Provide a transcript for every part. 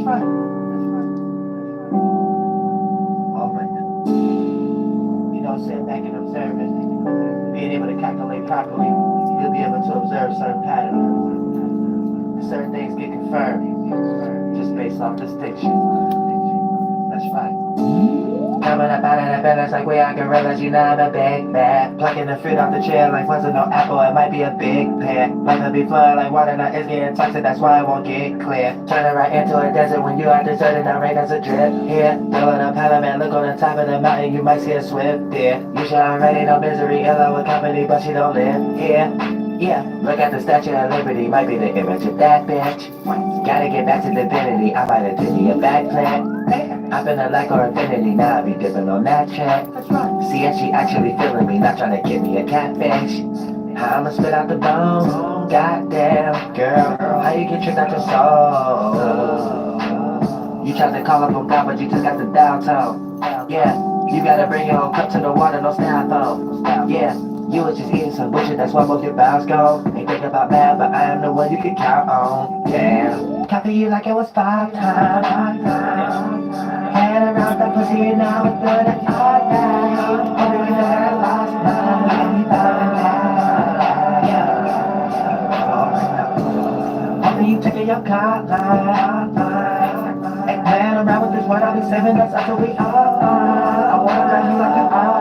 right. All right. You know, sitting back and observing, being able to calculate properly, you'll be able to observe certain patterns. Certain things get confirmed just based off distinction. That's right. Coming up out of the balance like we are gorillas, you know I'm a big bad. Plucking the fruit off the tree like wasn't no apple, it might be a big pear. Weather be flowing like water, now it's getting toxic, that's why it won't get clear. Turn it right into a desert when you are deserted, now rain does a drip here. DoelowDaPilotman, look on the top of the mountain, you might see a swift deer. You should already know misery, ill with company, but she don't live here. Yeah, look at the Statue of Liberty, might be the image of that bitch. Gotta get back to divinity, I might have did me a backflip. I've been a lack or affinity, now I be dipping on that track. See, and she actually feeling me, not trying to give me a catfish. I'ma spit out the bone, goddamn girl, how you get tricked out your soul? You tried to call up on God, but you just got the dial tone. Yeah, you gotta bring your whole cup to the water, no styrofoam. Yeah, you was just eating some bullshit, that's why both your bowels go. Ain't thinking about math, but I am the one you can count on. Damn, copy you like it was 5 times. Head around that pussy and now it's good and all down. Hoping you know that I lost my yeah. Hoping you taking your car ain't playing around with this word, I'll be saving us until we all I wanna love you like you all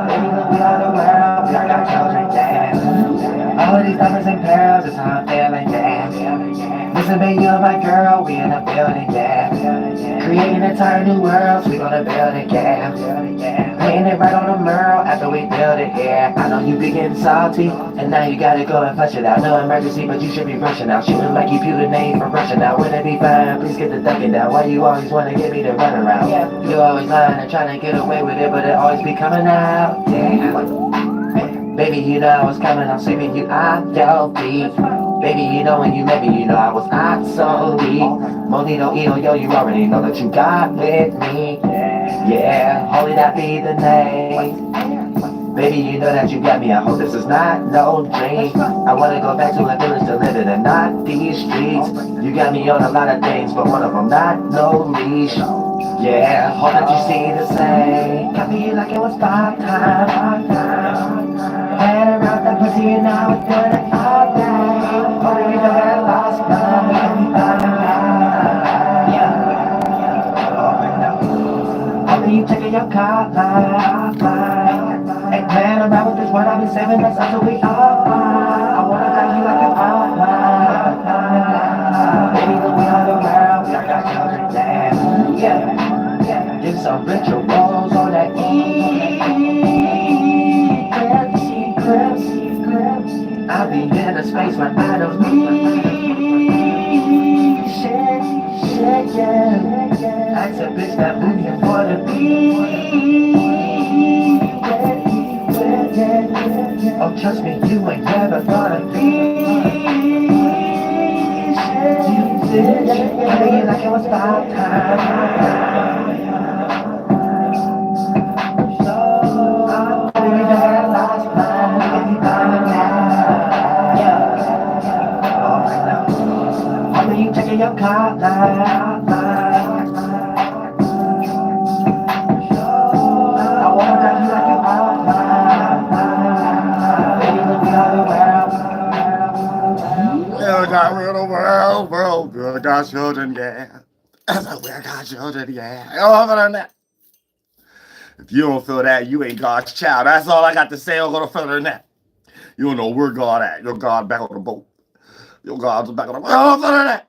baby, look, we are the world, we are our children, yeah. All of these diamonds and pearls, it's how I'm feeling, yeah. Listen, baby, you're my girl, we in a building, yeah. Creating entire new worlds, we gonna build it, yeah. Painting it right on the mural after we build it, yeah. I know you be getting salty, and now you gotta go and flush it out. No emergency, but you should be rushing out. Shooting my computer name for rushing out. Wouldn't it be fine? Please get the ducking down. Why you always wanna get me to run around? You always lying and trying to get away with it, but it always be coming out, yeah. Baby, you know I was coming, I'm sweeping you out your feet. Baby, you know when you met me, you know I was out so deep. Monito, yo, you already know that you got with me. Yeah, holy that be the name. Baby, you know that you got me, I hope this is not no dream. I wanna go back to a village to live in and not these streets. You got me on a lot of things, but one of them not no leash. Yeah, hope that you see the same. Got me like it was 5 times. Head around that pussy and now it's good and all down. Hoping you know that I lost my hoping you taking your car ain't playing around with this word, I'll be saving us until we all I wanna love you like you all baby, look, we are the world, we are our children, yeah. Did some rituals on that I'll be in a space where I don't need shit, yeah. Ask a bitch that booty for the beat. Oh, trust me, you ain't never gonna be shit. Play it like it was 5 times. You taking your car I wanna love you like you are baby, look, we are the world. Yeah, we got world, we got children, yeah. We got children, yeah. Other than that, if you don't feel that, you ain't God's child. That's all I got to say. I'm gonna further than that. You don't know where God at. Your God back on the boat. Your God's back on the boat. Other than that.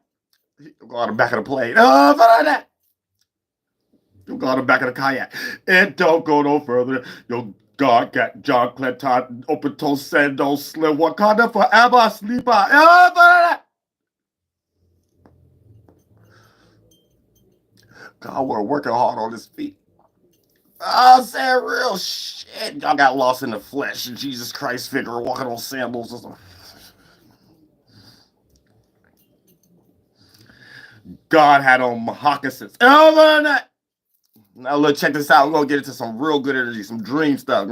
You got him back of the plane. Oh, but that. You got him back of the kayak. It don't go no further. Your God got John Clinton, open toe, sando, slim, Wakanda forever, sleeper. Oh, but that. God, we're working hard on his feet. I'm saying real shit. Y'all got lost in the flesh. Jesus Christ figure walking on sandals or something. God had on moccasins. Oh, but that. Now look, check this out. We're gonna get into some real good energy, some dream stuff.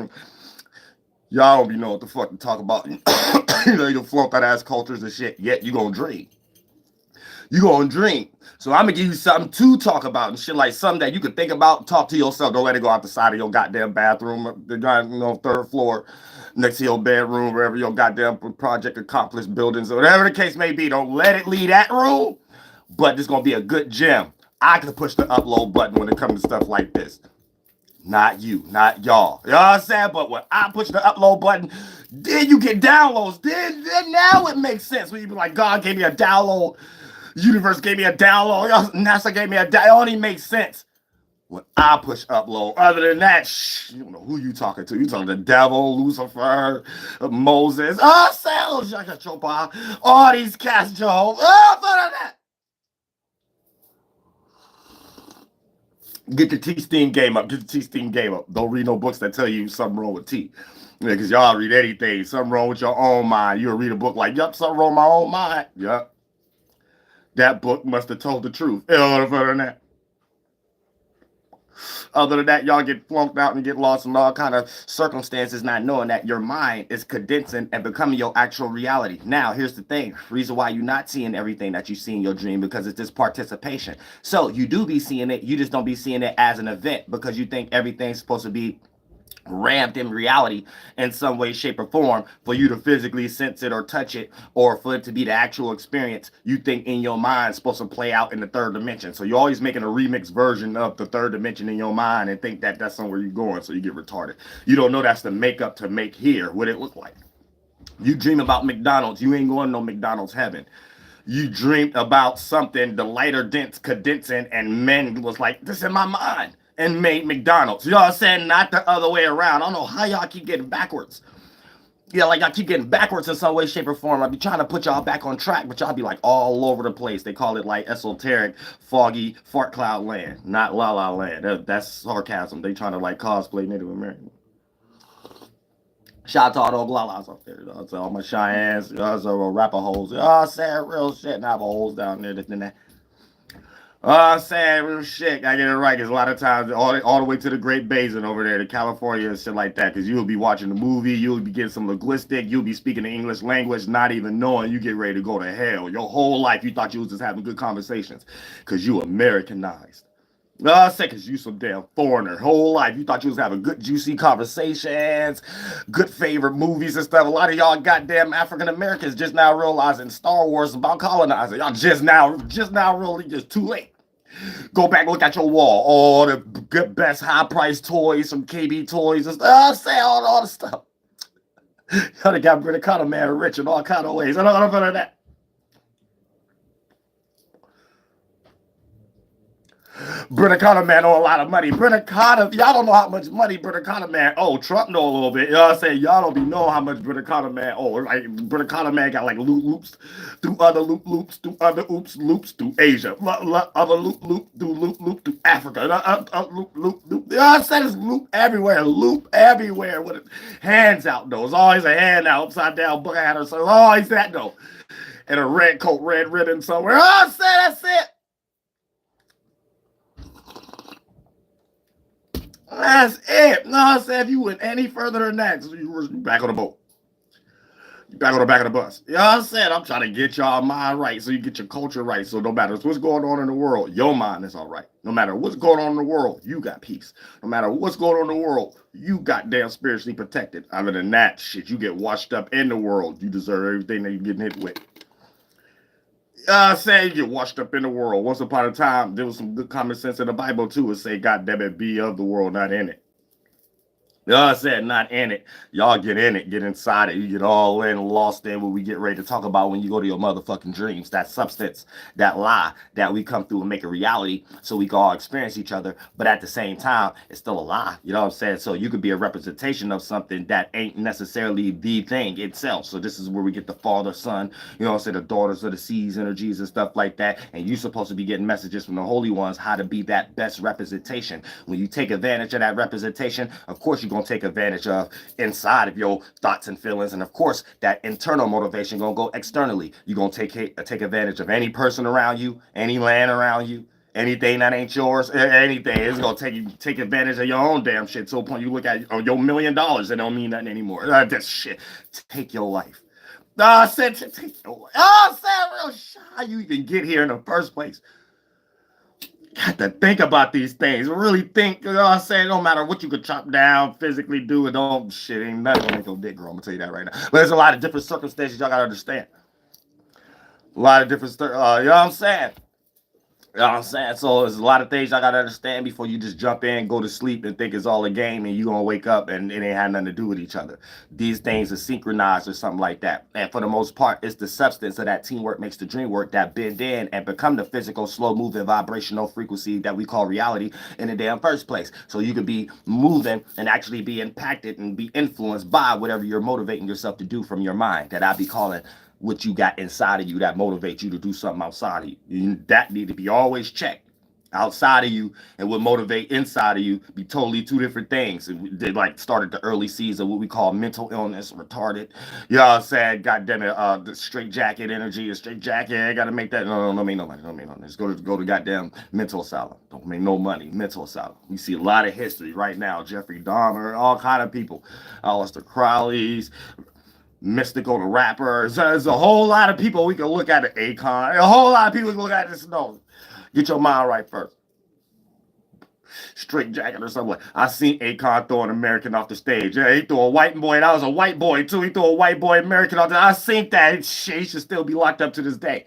Y'all don't be know what the fuck to talk about. You know, you flaunt that ass cultures and shit, yet you gonna dream. You gonna dream. So I'm gonna give you something to talk about and shit, like something that you could think about, talk to yourself. Don't let it go out the side of your goddamn bathroom, the third floor, next to your bedroom, wherever your goddamn project accomplished buildings or whatever the case may be. Don't let it leave that room. But it's gonna be a good gem. I can push the upload button when it comes to stuff like this. Not you, not y'all. You know what I'm saying? But when I push the upload button, then you get downloads. Then now it makes sense. When you be like, God gave me a download, universe gave me a download, NASA gave me a download. It only makes sense when I push upload. Other than that, you don't know who you talking to. You talking to the devil, Lucifer, Moses, all these cats, Joe. Other than that. Get the T-Steam game up. Get the T-Steam game up. Don't read no books that tell you something wrong with T. Because y'all read anything. Something wrong with your own mind. You'll read a book like, yup, something wrong with my own mind. Yup. That book must have told the truth. Other than that, y'all get flunked out and get lost in all kind of circumstances, not knowing that your mind is condensing and becoming your actual reality. Now, here's the thing. Reason why you're not seeing everything that you see in your dream, because it's this participation. So you do be seeing it. You just don't be seeing it as an event because you think everything's supposed to be ramped in reality in some way, shape, or form for you to physically sense it or touch it, or for it to be the actual experience you think in your mind supposed to play out in the third dimension. So you're always making a remix version of the third dimension in your mind and think that that's somewhere you're going, so you get retarded. You don't know that's the makeup to make here what it look like. You dream about McDonald's, you ain't going to no McDonald's heaven. You dreamed about something, the lighter dense condensing, and men was like, this in my mind, and made McDonald's. You know what I'm saying? Not the other way around. I don't know how y'all keep getting backwards. Yeah, like I keep getting backwards in some way, shape, or form. I be trying to put y'all back on track, but y'all be like all over the place. They call it like esoteric, foggy, fart cloud land, not la la land. That's sarcasm. They trying to like cosplay Native American. Shout out to all those glalas up there. You know, to all my Cheyennes, you know, so rapper hoes. Oh, saying real shit, Navajos down there. This and that. Oh, saying real shit. I get it right. Because a lot of times, all the way to the Great Basin over there to California and shit like that. Because you'll be watching the movie, you'll be getting some linguistic, you'll be speaking the English language, not even knowing you get ready to go to hell. Your whole life, you thought you was just having good conversations. Because you Americanized. I say, because you some damn foreigner. Whole life, you thought you was having good, juicy conversations, good favorite movies and stuff. A lot of y'all goddamn African Americans just now realizing Star Wars is about colonizing. Y'all just now really just too late. Go back and look at your wall. All the good, best high-priced toys from KB Toys and stuff. I say all the stuff. Y'all got British man rich in all kind of ways. I don't know that. British man owe a lot of money. British, y'all don't know how much money British man owe. Trump know a little bit. You know what I'm saying? Y'all don't be know how much British man owe. Like British man got like loops through other loops through other loops through Asia. Other loop through Africa. Loop. You know what I'm saying? It's loop everywhere with it. Hands out though. It's always a hand out, upside down bucket hat or something. Always that though. And a red coat, red ribbon somewhere. Oh, I say that's it. That's it. No, I said if you went any further than that, you were back on the boat. You back on the back of the bus. You know what I'm saying? I'm trying to get y'all mind right so you get your culture right. So no matter what's going on in the world, your mind is all right. No matter what's going on in the world, you got peace. No matter what's going on in the world, you got damn spiritually protected. Other than that, shit, you get washed up in the world. You deserve everything that you're getting hit with. Say you get washed up in the world. Once upon a time, there was some good common sense in the Bible too. It say, God damn it, be of the world, not in it. I said not in it. Y'all get in it, get inside it. You get all in, lost in what we get ready to talk about when you go to your motherfucking dreams. That substance, that lie that we come through and make a reality so we can all experience each other. But at the same time, it's still a lie. You know what I'm saying? So you could be a representation of something that ain't necessarily the thing itself. So this is where we get the father, son, you know what I'm saying, the daughters of the seas, energies and stuff like that. And you're supposed to be getting messages from the holy ones how to be that best representation. When you take advantage of that representation, of course you're going to take advantage of inside of your thoughts and feelings, and of course that internal motivation gonna go externally. You're gonna take advantage of any person around you, any land around you, anything that ain't yours, anything. It's gonna take advantage of your own damn shit. So point you look at your $1 million, it don't mean nothing anymore. That shit. Take your life. I said, I said, real shit. How you even get here in the first place? Got to think about these things. Really think, you know what I'm saying? No matter what you could chop down, physically do, it don't shit. Ain't nothing gonna make your dick grow. I'm gonna tell you that right now. But there's a lot of different circumstances y'all gotta understand. A lot of different, you know what I'm saying? You know what I'm saying? So there's a lot of things I gotta understand before you just jump in, go to sleep, and think it's all a game, and you gonna wake up and it ain't had nothing to do with each other. These things are synchronized or something like that. And for the most part, it's the substance of that teamwork makes the dream work that bend in and become the physical, slow-moving, vibrational frequency that we call reality in the damn first place. So you could be moving and actually be impacted and be influenced by whatever you're motivating yourself to do from your mind. That I be calling what you got inside of you that motivates you to do something outside of you. That need to be always checked. Outside of you and what motivate inside of you be totally two different things. And they like started the early season, what we call mental illness, retarded. You know what I'm saying? God damn it, the straight jacket energy, the straight jacket. I gotta make that. No, make no money. Don't make no money. Just go to goddamn mental asylum. Don't make no money. Mental asylum. We see a lot of history right now. Jeffrey Dahmer, all kind of people. Aleister Crowley's. Mystical, the rappers. There's a whole lot of people we can look at it. Akon. A whole lot of people we can look at this. No, get your mind right first. Straight jacket or something. I seen Akon throw an American off the stage. Yeah, he threw a white boy. That was a white boy too. He threw a white boy American off the. I seen that. Shit, he should still be locked up to this day.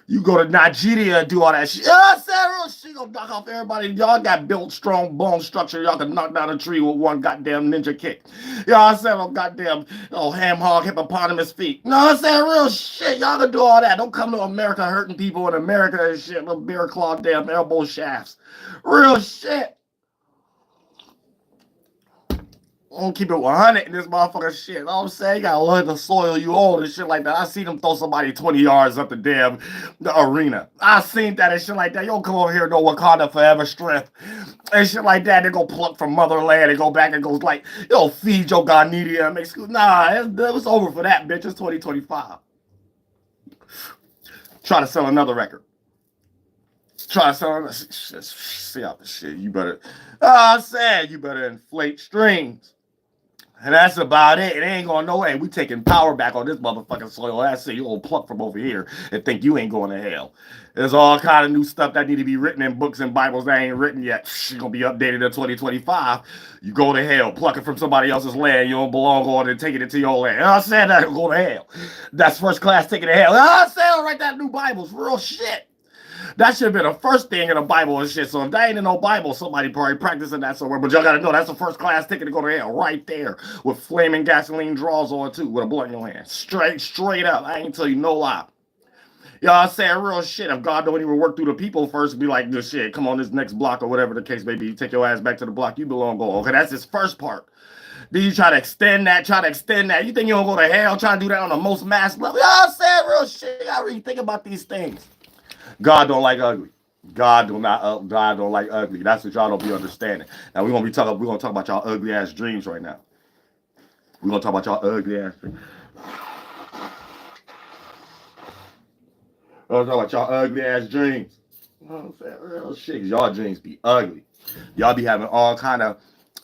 You go to Nigeria and do all that shit. I said, real shit gonna knock off everybody. Y'all got built strong bone structure. Y'all can knock down a tree with one goddamn ninja kick. Y'all said, oh goddamn, oh ham hog hippopotamus feet. No, I said real shit. Y'all can do all that. Don't come to America hurting people in America and shit. Little bear claw damn elbow shafts. Real shit. I'm gonna keep it 100 in this motherfucker shit. You know what I'm saying? You gotta learn the soil you own and shit like that. I seen them throw somebody 20 yards up the arena. I seen that and shit like that. You don't come over here and no Wakanda forever strength and shit like that. They go pluck from motherland and go back and goes like, yo, feed your Ghanaian and make school. Nah, it was over for that, bitch. It's 2025. Try to sell another record. Try to sell another see out the shit. You better, I said, you better inflate streams. And that's about it. It ain't going no way. We taking power back on this motherfucking soil. That's it. You gonna pluck from over here and think you ain't going to hell. There's all kind of new stuff that need to be written in books and Bibles that ain't written yet. It's gonna be updated in 2025. You go to hell, pluck it from somebody else's land you don't belong on and take it into your land. I said that, go to hell. That's first class ticket to hell. I said, I'll write that new Bibles. Real shit. That should have been the first thing in the Bible and shit. So if that ain't in no Bible, somebody probably practicing that somewhere. But y'all gotta know that's a first class ticket to go to hell right there with flaming gasoline draws on it too, with a blunt in your hand. Straight up. I ain't tell you no lie. Y'all saying real shit. If God don't even work through the people first, be like, this shit, come on this next block or whatever the case may be. Take your ass back to the block you belong on. Okay, that's his first part. Then you try to extend that. You think you don't go to hell trying to do that on the most mass level? Y'all saying real shit. Y'all really think about these things. God don't like ugly. God don't like ugly. That's what y'all don't be understanding. Now we're gonna talk about y'all ugly ass dreams right now. We're gonna talk about y'all ugly ass dreams. We're gonna talk about y'all ugly ass dreams. You know what I'm saying? Real shit. Y'all dreams be ugly. Y'all be having all kind of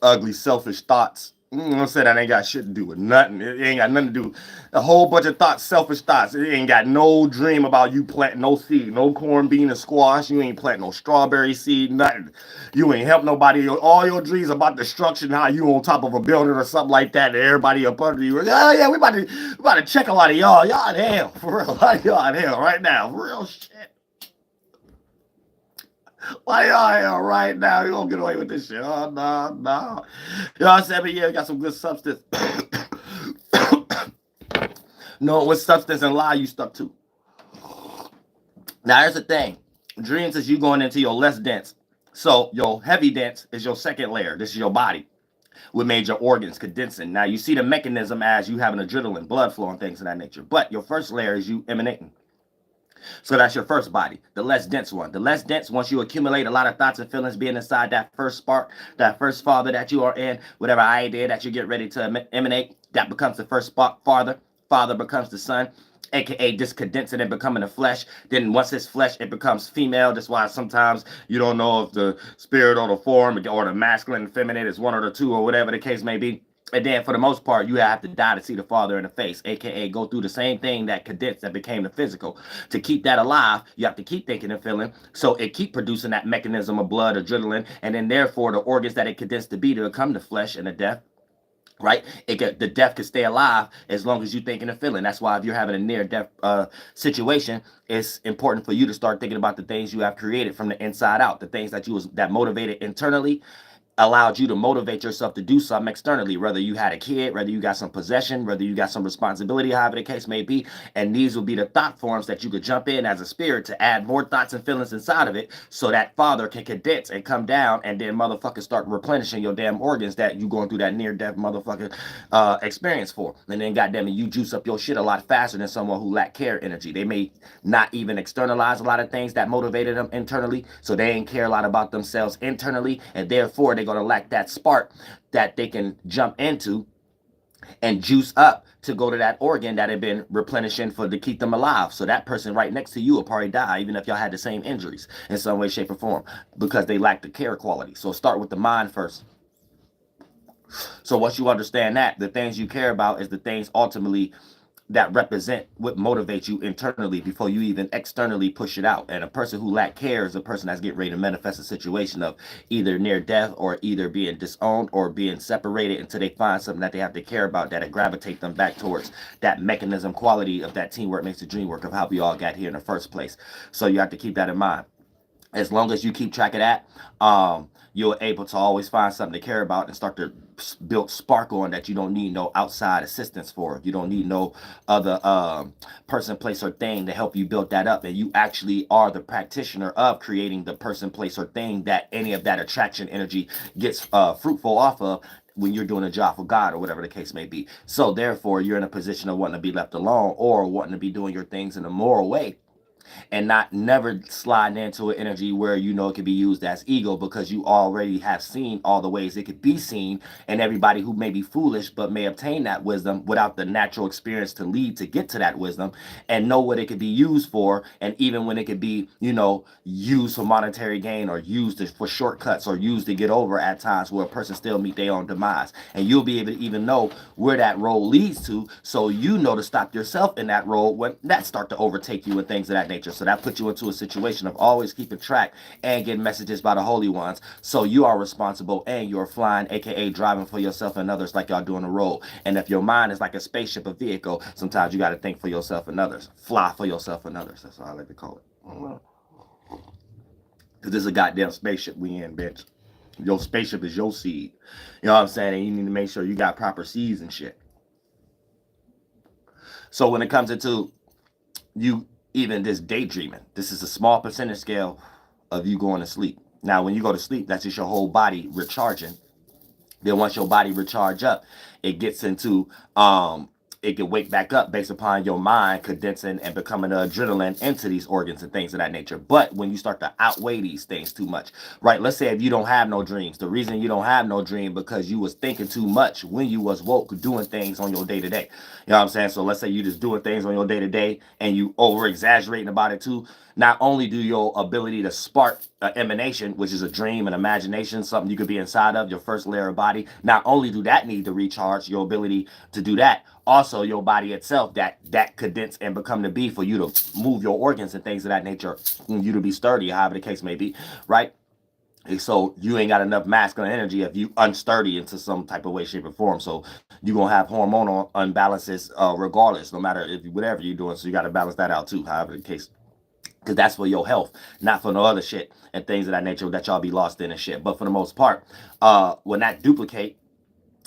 ugly, selfish thoughts. You know what I'm saying? That ain't got shit to do with nothing. It ain't got nothing to do. A whole bunch of thoughts, selfish thoughts. It ain't got no dream about you planting no seed, no corn, bean, or squash. You ain't planting no strawberry seed, nothing. You ain't help nobody. All your dreams about destruction, how you on top of a building or something like that, and everybody up under you. Oh yeah, we about to check a lot of y'all. Y'all in hell. For real. A lot of y'all in hell right now. For real shit. Why y'all here right now? You gonna get away with this shit? Oh no. You know what I'm saying? But yeah, we got some good substance. Know what substance and lie you stuck to. Now here's the thing. Dreams is you going into your less dense. So your heavy dense is your second layer. This is your body. What made your organs condensing. Now you see the mechanism as you having adrenaline, blood flow, and things of that nature. But your first layer is you emanating. So that's your first body, the less dense one. The less dense, once you accumulate a lot of thoughts and feelings being inside that first spark, that first father that you are in, whatever idea that you get ready to emanate, that becomes the first spark father. Father becomes the son, aka just condensing and becoming the flesh. Then once it's flesh, it becomes female. That's why sometimes you don't know if the spirit or the form or the masculine and feminine is one or the two or whatever the case may be. And then for the most part, you have to die to see the Father in the face, aka go through the same thing that condensed that became the physical. To keep that alive, you have to keep thinking and feeling, so it keep producing that mechanism of blood, adrenaline, and then therefore the organs that it condensed to be to become the flesh and the death. Right, the death can stay alive as long as you thinking and feeling. That's why if you're having a near death situation, it's important for you to start thinking about the things you have created from the inside out, the things that motivated internally, allowed you to motivate yourself to do something externally, whether you had a kid, whether you got some possession, whether you got some responsibility, however the case may be. And these will be the thought forms that you could jump in as a spirit to add more thoughts and feelings inside of it, so that Father can condense and come down, and then motherfuckers start replenishing your damn organs that you going through that near-death motherfucking experience for. And then goddamn it, you juice up your shit a lot faster than someone who lack care energy. They may not even externalize a lot of things that motivated them internally, so they ain't care a lot about themselves internally, and therefore they're going to lack that spark that they can jump into and juice up to go to that organ that had been replenishing to keep them alive. So that person right next to you will probably die, even if y'all had the same injuries in some way, shape, or form, because they lack the care quality. So start with the mind first. So once you understand that, the things you care about is the things ultimately that represent what motivates you internally before you even externally push it out. And a person who lack care is a person that's getting ready to manifest a situation of either near death or either being disowned or being separated until they find something that they have to care about that'll gravitate them back towards that mechanism quality of that teamwork makes the dream work of how we all got here in the first place. So you have to keep that in mind. As long as you keep track of that, you're able to always find something to care about and start to build spark on that you don't need no outside assistance for. You don't need no other person, place, or thing to help you build that up. And you actually are the practitioner of creating the person, place, or thing that any of that attraction energy gets fruitful off of when you're doing a job for God or whatever the case may be. So therefore, you're in a position of wanting to be left alone or wanting to be doing your things in a moral way, and not never sliding into an energy where you know it could be used as ego, because you already have seen all the ways it could be seen, and everybody who may be foolish but may obtain that wisdom without the natural experience to lead to get to that wisdom and know what it could be used for, and even when it could be, you know, used for monetary gain or used for shortcuts or used to get over at times where a person still meet their own demise. And you'll be able to even know where that road leads to, so you know to stop yourself in that road when that start to overtake you and things of that nature. So that puts you into a situation of always keeping track and getting messages by the holy ones. So you are responsible and you're flying, aka driving for yourself and others like y'all doing the road. And if your mind is like a spaceship, a vehicle, sometimes you got to think for yourself and others. Fly for yourself and others. That's what I like to call it. Because this is a goddamn spaceship we in, bitch. Your spaceship is your seed. You know what I'm saying? And you need to make sure you got proper seeds and shit. So when it comes into you even this daydreaming, this is a small percentage scale of you going to sleep. Now, when you go to sleep, that's just your whole body recharging. Then once your body recharge up, it gets into it can wake back up based upon your mind condensing and becoming adrenaline into these organs and things of that nature. But when you start to outweigh these things too much, right? Let's say if you don't have no dreams, the reason you don't have no dream because you was thinking too much when you was woke, doing things on your day to day. You know what I'm saying? So let's say you just doing things on your day to day and you over exaggerating about it too. Not only do your ability to spark emanation, which is a dream and imagination, something you could be inside of, your first layer of body, not only do that need to recharge, your ability to do that, also your body itself, that condense and become the be for you to move your organs and things of that nature, you to be sturdy, however the case may be, right? So you ain't got enough masculine energy if you unsturdy into some type of way, shape, or form. So you're gonna have hormonal unbalances regardless, no matter if whatever you're doing. So you got to balance that out too, however the case, because that's for your health, not for no other shit and things of that nature that y'all be lost in and shit. But for the most part, when that duplicate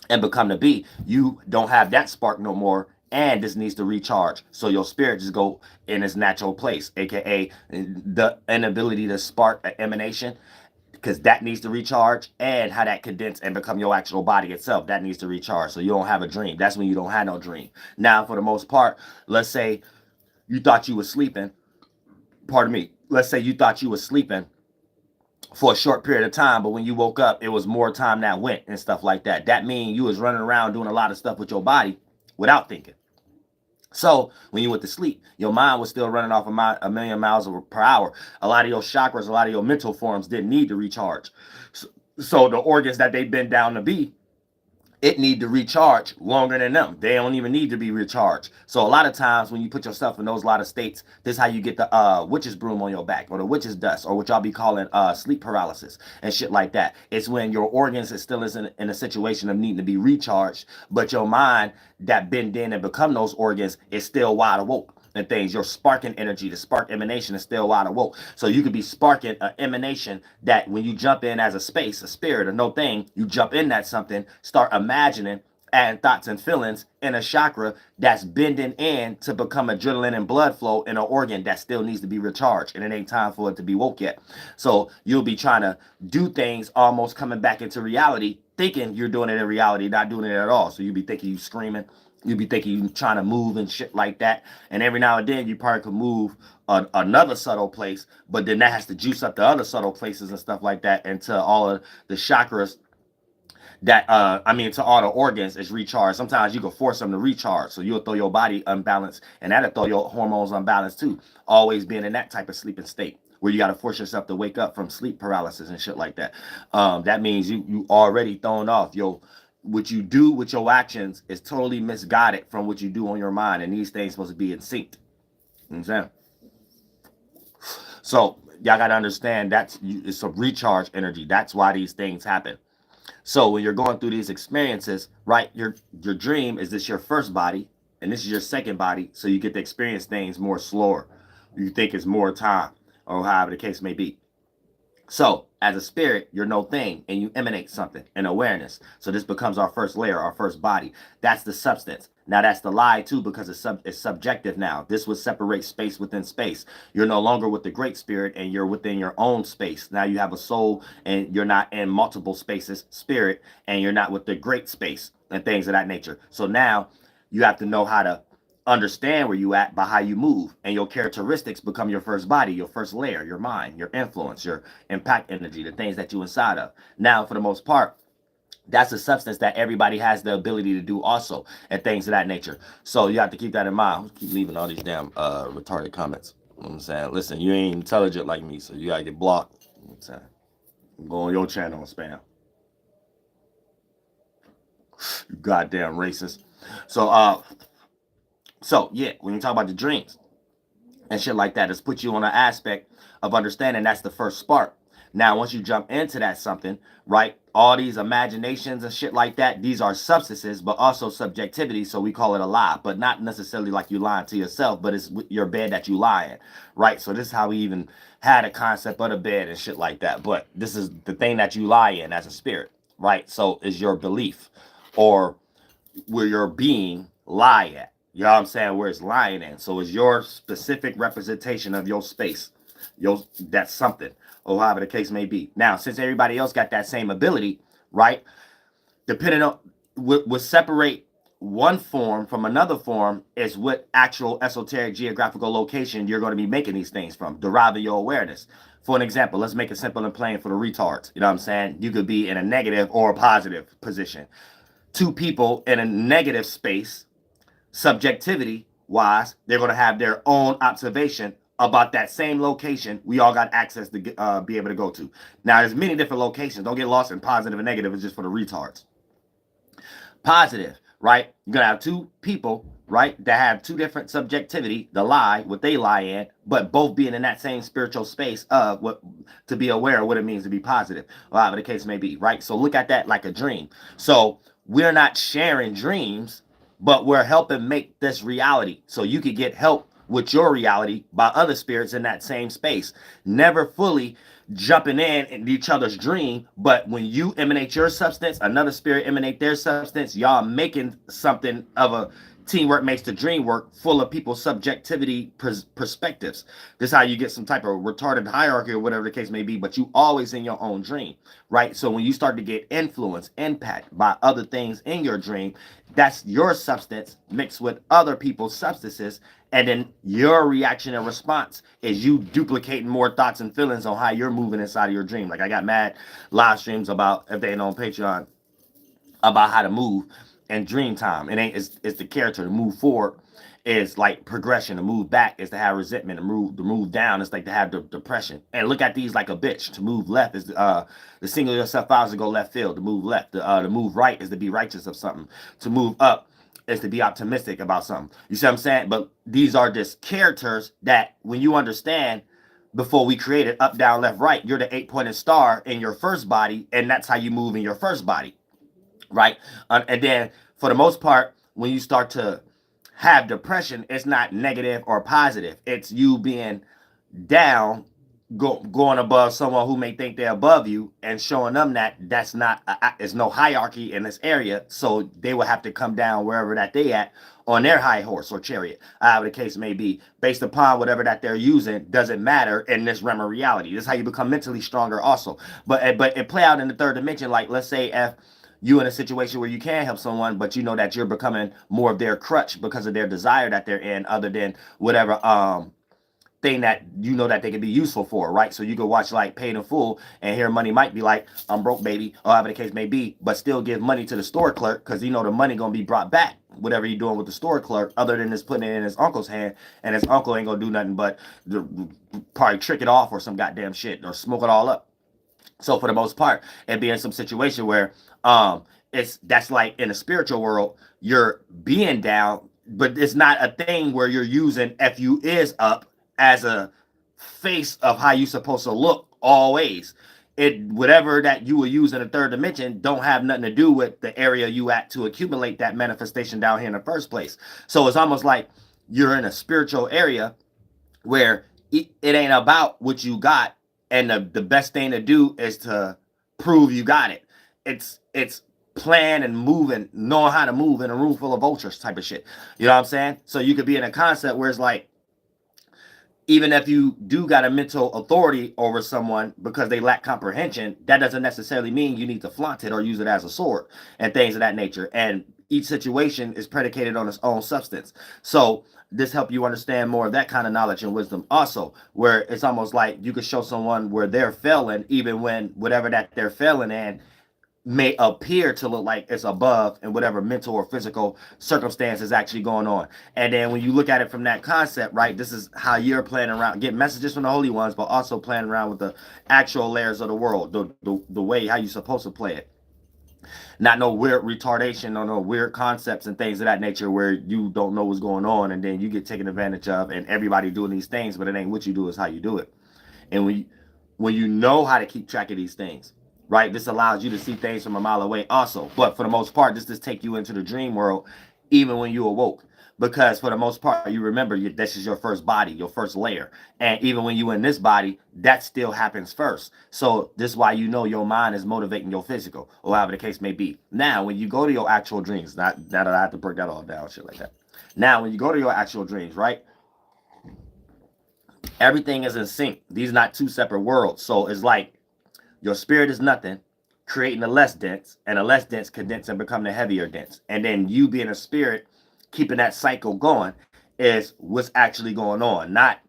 and become the be, you don't have that spark no more, and this needs to recharge. So your spirit just go in its natural place, aka the inability to spark an emanation, because that needs to recharge, and how that condense and become your actual body itself, that needs to recharge. So you don't have a dream. That's when you don't have no dream. Now, for the most part, let's say you thought you were sleeping. Pardon me. Let's say you thought you were sleeping for a short period of time, but when you woke up, it was more time that went and stuff like that. That means you was running around doing a lot of stuff with your body without thinking. So when you went to sleep, your mind was still running off a million miles per hour. A lot of your chakras, a lot of your mental forms didn't need to recharge. So the organs that they bend down to be it need to recharge longer than them. They don't even need to be recharged. So a lot of times when you put yourself in those lot of states, this is how you get the witch's broom on your back, or the witch's dust, or what y'all be calling sleep paralysis and shit like that. It's when your organs is still in a situation of needing to be recharged, but your mind that bend in and become those organs is still wide awoke and things. Your sparking energy, the spark emanation is still wide awoke. So you could be sparking an emanation that when you jump in as a space, a spirit, or no thing, you jump in that something, start imagining, adding thoughts and feelings in a chakra that's bending in to become adrenaline and blood flow in an organ that still needs to be recharged, and it ain't time for it to be woke yet. So you'll be trying to do things almost coming back into reality, thinking you're doing it in reality, not doing it at all. So you'll be thinking you screaming, you be thinking you trying to move and shit like that. And every now and then you probably could move another subtle place, but then that has to juice up the other subtle places and stuff like that into all of the chakras that, to all the organs is recharged. Sometimes you can force them to recharge. So you'll throw your body unbalanced, and that'll throw your hormones unbalanced too. Always being in that type of sleeping state where you got to force yourself to wake up from sleep paralysis and shit like that. That means you already thrown off what you do with your actions is totally misguided from what you do on your mind, and these things supposed to be in sync. You know what I'm saying? So y'all gotta understand it's a recharge energy. That's why these things happen. So when you're going through these experiences, right, your dream is this your first body, and this is your second body, so you get to experience things more slower. You think it's more time, or however the case may be. So, as a spirit, you're no thing, and you emanate something, an awareness. So this becomes our first layer, our first body. That's the substance. Now, that's the lie, too, because it's subjective now. This would separate space within space. You're no longer with the great spirit, and you're within your own space. Now you have a soul, and you're not in multiple spaces, spirit, and you're not with the great space, and things of that nature. So now you have to know how to understand where you at by how you move, and your characteristics become your first body, your first layer, your mind, your influence, your impact energy, the things that you inside of. Now, for the most part, that's a substance that everybody has the ability to do also, and things of that nature. So you have to keep that in mind. I keep leaving all these damn retarded comments. You know what I'm saying? Listen, you ain't intelligent like me, so you gotta get blocked. You know what I'm saying? Go on your channel and spam. You goddamn racist. So yeah, when you talk about the dreams and shit like that, it's put you on an aspect of understanding that's the first spark. Now, once you jump into that something, right, all these imaginations and shit like that, these are substances, but also subjectivity, so we call it a lie, but not necessarily like you lying to yourself, but it's your bed that you lie in, right? So this is how we even had a concept of the bed and shit like that, but this is the thing that you lie in as a spirit, right? So is your belief, or where your being lie at. You know what I'm saying? Where it's lying in. So it's your specific representation of your space. That's something, or however the case may be. Now, since everybody else got that same ability, right? Depending on what separate one form from another form is what actual esoteric geographical location you're going to be making these things from, deriving your awareness. For an example, let's make it simple and plain for the retards. You know what I'm saying? You could be in a negative or a positive position. Two people in a negative space, subjectivity wise, they're going to have their own observation about that same location we all got access to be able to go to. Now, there's many different locations. Don't get lost in positive and negative. It's just for the retards. Positive, right? You're going to have two people, right, that have two different subjectivity, the lie, what they lie in, but both being in that same spiritual space of what to be aware of what it means to be positive, whatever the case may be, right? So look at that like a dream. So we're not sharing dreams, but we're helping make this reality. So you could get help with your reality by other spirits in that same space. Never fully jumping in each other's dream, but when you emanate your substance, another spirit emanate their substance, y'all making something of a teamwork makes the dream work, full of people's subjectivity perspectives. This is how you get some type of retarded hierarchy or whatever the case may be, but you always in your own dream, right? So when you start to get influence, impact by other things in your dream, that's your substance mixed with other people's substances, and then your reaction and response is you duplicating more thoughts and feelings on how you're moving inside of your dream. Like I got mad live streams about, if they ain't on Patreon, about how to move in dream time. It's the character to move forward is like progression. To move back is to have resentment. To move down is like to have depression. And look at these like a bitch. To move left is to single yourself out is to go left field. To move left, to move right is to be righteous of something. To move up is to be optimistic about something. You see what I'm saying? But these are just characters that when you understand, before we created up, down, left, right, you're the 8-pointed star in your first body, and that's how you move in your first body, right? And then for the most part, when you start to have depression, it's not negative or positive. It's you being down, going above someone who may think they're above you, and showing them that that's not, there's no hierarchy in this area, so they will have to come down wherever that they at on their high horse or chariot, however the case may be, based upon whatever that they're using. Doesn't matter in this realm of reality. This is how you become mentally stronger also. But it play out in the third dimension. Like, let's say if you in a situation where you can help someone, but you know that you're becoming more of their crutch because of their desire that they're in, other than whatever thing that you know that they can be useful for, right? So you could watch like Paid in Full, and here money might be like, I'm broke, baby, or however the case may be, but still give money to the store clerk because you know the money gonna be brought back, whatever you're doing with the store clerk, other than just putting it in his uncle's hand, and his uncle ain't gonna do nothing but probably trick it off or some goddamn shit or smoke it all up. So for the most part, it'd be in some situation where that's like in the spiritual world, you're being down, but it's not a thing where you're using FU is up as a face of how you supposed to look always. It whatever that you will use in the third dimension don't have nothing to do with the area you at to accumulate that manifestation down here in the first place. So it's almost like you're in a spiritual area where it ain't about what you got, and the best thing to do is to prove you got it. It's plan and moving, knowing how to move in a room full of vultures type of shit. You know what I'm saying? So you could be in a concept where it's like, even if you do got a mental authority over someone because they lack comprehension, that doesn't necessarily mean you need to flaunt it or use it as a sword and things of that nature. And each situation is predicated on its own substance. So this help you understand more of that kind of knowledge and wisdom also, where it's almost like you could show someone where they're failing, even when whatever that they're failing in may appear to look like it's above and whatever mental or physical circumstance is actually going on. And then when you look at it from that concept, right, this is how you're playing around, get messages from the holy ones, but also playing around with the actual layers of the world, the way how you're supposed to play it. Not no weird retardation or no weird concepts and things of that nature where you don't know what's going on and then you get taken advantage of and everybody doing these things, but it ain't what you do, it's how you do it. And when you know how to keep track of these things, right, this allows you to see things from a mile away also. But for the most part, this just take you into the dream world even when you awoke. Because for the most part, you remember this is your first body, your first layer. And even when you in this body, that still happens first. So this is why you know your mind is motivating your physical, or however the case may be. Now, when you go to your actual dreams, now that I have to break that all down, shit like that. Now, when you go to your actual dreams, right, everything is in sync. These are not two separate worlds. So it's like your spirit is nothing, creating the less dense, and the less dense condense and become the heavier dense. And then you being a spirit, keeping that cycle going is what's actually going on, not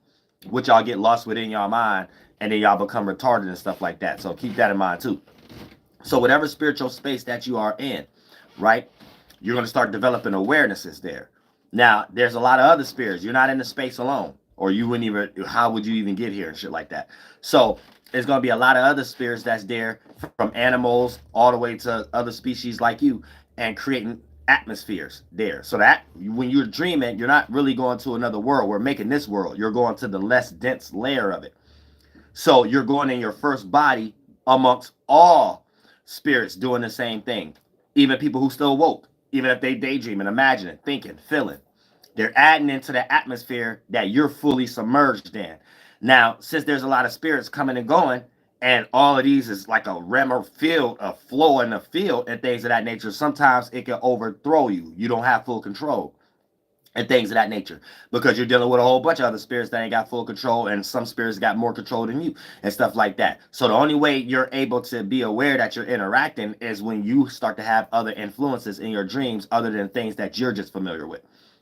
what y'all get lost within your mind and then y'all become retarded and stuff like that. So keep that in mind too. So whatever spiritual space that you are in, right, you're going to start developing awarenesses there. Now, there's a lot of other spirits. You're not in the space alone, or you wouldn't even, how would you even get here and shit like that? So there's going to be a lot of other spirits that's there, from animals all the way to other species like you, and creating atmospheres there. So that when you're dreaming, you're not really going to another world. We're making this world. You're going to the less dense layer of it. So you're going in your first body amongst all spirits doing the same thing. Even people who still woke, even if they daydreaming, imagining, thinking, feeling. They're adding into the atmosphere that you're fully submerged in. Now, since there's a lot of spirits coming and going, and all of these is like a realm or field, a flow in the field and things of that nature, sometimes it can overthrow you. You don't have full control and things of that nature because you're dealing with a whole bunch of other spirits that ain't got full control, and some spirits got more control than you and stuff like that. So the only way you're able to be aware that you're interacting is when you start to have other influences in your dreams other than things that you're just familiar with.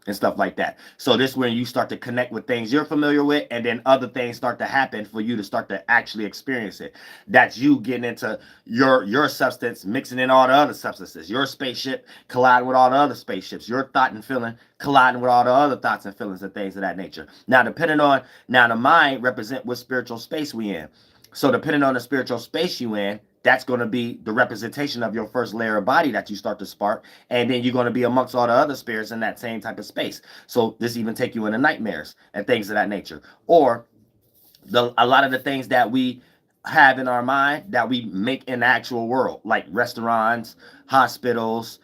and stuff like that. So this is when you start to connect with things you're familiar with, and then other things start to happen for you to start to actually experience it. That's you getting into your substance, mixing in all the other substances, your spaceship colliding with all the other spaceships, your thought and feeling colliding with all the other thoughts and feelings and things of that nature. Now, depending on now the mind represent what spiritual space we in. So depending on the spiritual space you in, that's going to be the representation of your first layer of body that you start to spark, and then you're going to be amongst all the other spirits in that same type of space. So this even take you into nightmares and things of that nature, or a lot of the things that we have in our mind that we make in the actual world, like restaurants, hospitals,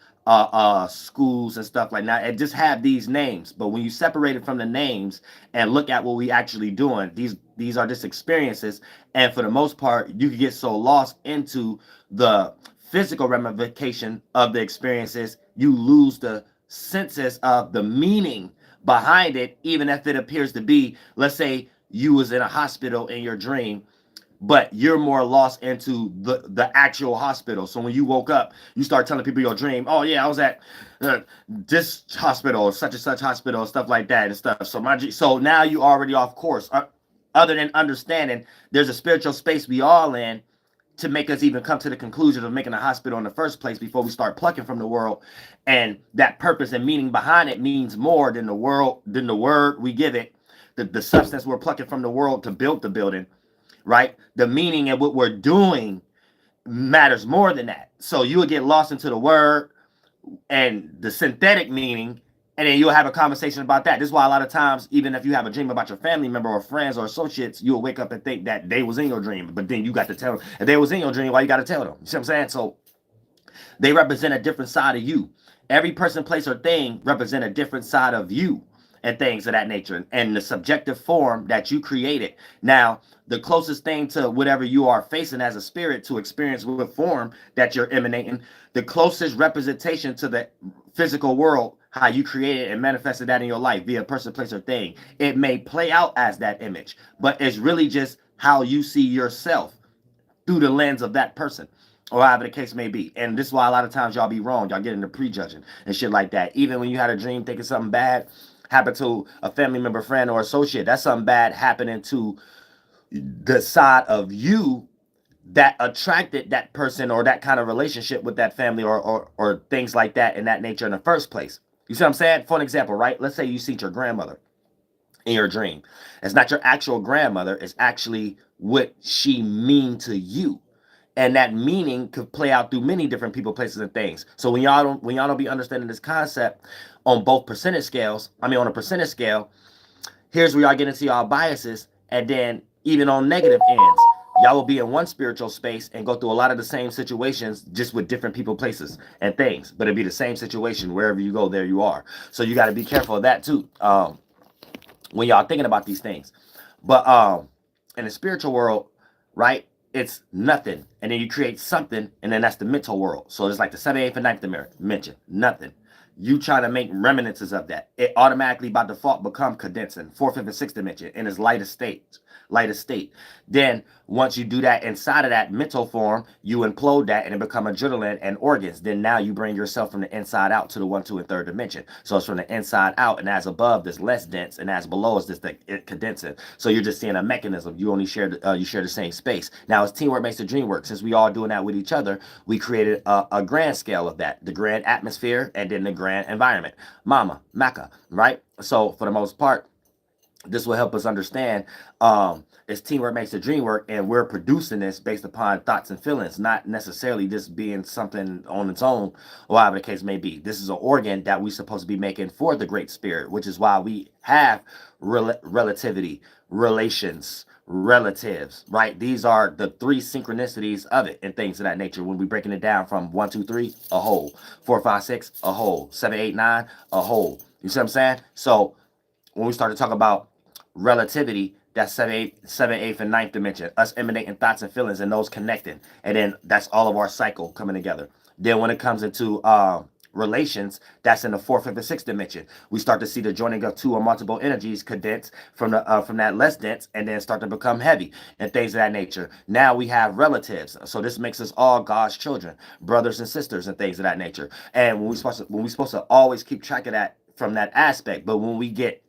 schools and stuff like that. It just have these names, but when you separate it from the names and look at what we actually doing, these are just experiences, and for the most part, you can get so lost into the physical ramification of the experiences, you lose the senses of the meaning behind it, even if it appears to be, let's say you was in a hospital in your dream, but you're more lost into the actual hospital. So when you woke up, you start telling people your dream. Oh yeah, I was at this hospital, such and such hospital, stuff like that and stuff. So now you already off course. Other than understanding, there's a spiritual space we all in to make us even come to the conclusion of making a hospital in the first place before we start plucking from the world. And that purpose and meaning behind it means more than the word we give it, the substance we're plucking from the world to build the building, right? The meaning and what we're doing matters more than that. So you will get lost into the word and the synthetic meaning, and then you'll have a conversation about that. This is why a lot of times, even if you have a dream about your family member or friends or associates, you'll wake up and think that they was in your dream, but then you got to tell them. If they was in your dream, why you got to tell them? You see what I'm saying? So they represent a different side of you. Every person, place, or thing represent a different side of you and things of that nature, and the subjective form that you created. Now, the closest thing to whatever you are facing as a spirit to experience with form that you're emanating, the closest representation to the physical world, how you created and manifested that in your life via person, place, or thing. It may play out as that image, but it's really just how you see yourself through the lens of that person, or however the case may be. And this is why a lot of times y'all be wrong. Y'all get into prejudging and shit like that. Even when you had a dream thinking something bad happened to a family member, friend, or associate, that's something bad happening to the side of you that attracted that person or that kind of relationship with that family or things like that in that nature in the first place. You see what I'm saying? For an example, right? Let's say you see your grandmother in your dream. It's not your actual grandmother. It's actually what she mean to you. And that meaning could play out through many different people, places, and things. So when y'all don't be understanding this concept on both percentage scales, on a percentage scale, here's where y'all get into y'all biases, and then even on negative ends, y'all will be in one spiritual space and go through a lot of the same situations, just with different people, places, and things. But it'll be the same situation wherever you go, there you are. So you got to be careful of that too, when y'all thinking about these things. But in the spiritual world, right, it's nothing, and then you create something, and then that's the mental world. So it's like the 7th, 8th, and 9th dimension, nothing. You try to make reminiscences of that. It automatically by default become condensing, 4th, 5th, and 6th dimension in its lightest state. Then once you do that inside of that mental form, you implode that and it become adrenaline and organs. Then now you bring yourself from the inside out to the 1, 2, and 3rd dimension. So it's from the inside out, and as above there's less dense, and as below is this condensing. So you're just seeing a mechanism. You only share the same space. Now it's teamwork makes the dream work. Since we all doing that with each other, we created a grand scale of that, the grand atmosphere, and then the grand environment, mama Mecca, right? So for the most part, this will help us understand it's teamwork makes the dream work, and we're producing this based upon thoughts and feelings, not necessarily just being something on its own, or whatever the case may be. This is an organ that we're supposed to be making for the Great Spirit, which is why we have relativity, relations, relatives, right? These are the 3 synchronicities of it and things of that nature. When we're breaking it down from 1, 2, 3, a whole, 4, 5, 6, a whole, 7, 8, 9, a whole. You see what I'm saying? So when we start to talk about relativity, that's 7th, 8th, and 9th dimension, us emanating thoughts and feelings and those connecting, and then that's all of our cycle coming together. Then when it comes into relations, that's in the 4th, 5th, and 6th dimension. We start to see the joining of 2 or multiple energies condense from that less dense, and then start to become heavy and things of that nature. Now we have relatives, so this makes us all God's children, brothers and sisters, and things of that nature. And when we're supposed to always keep track of that from that aspect. But when we get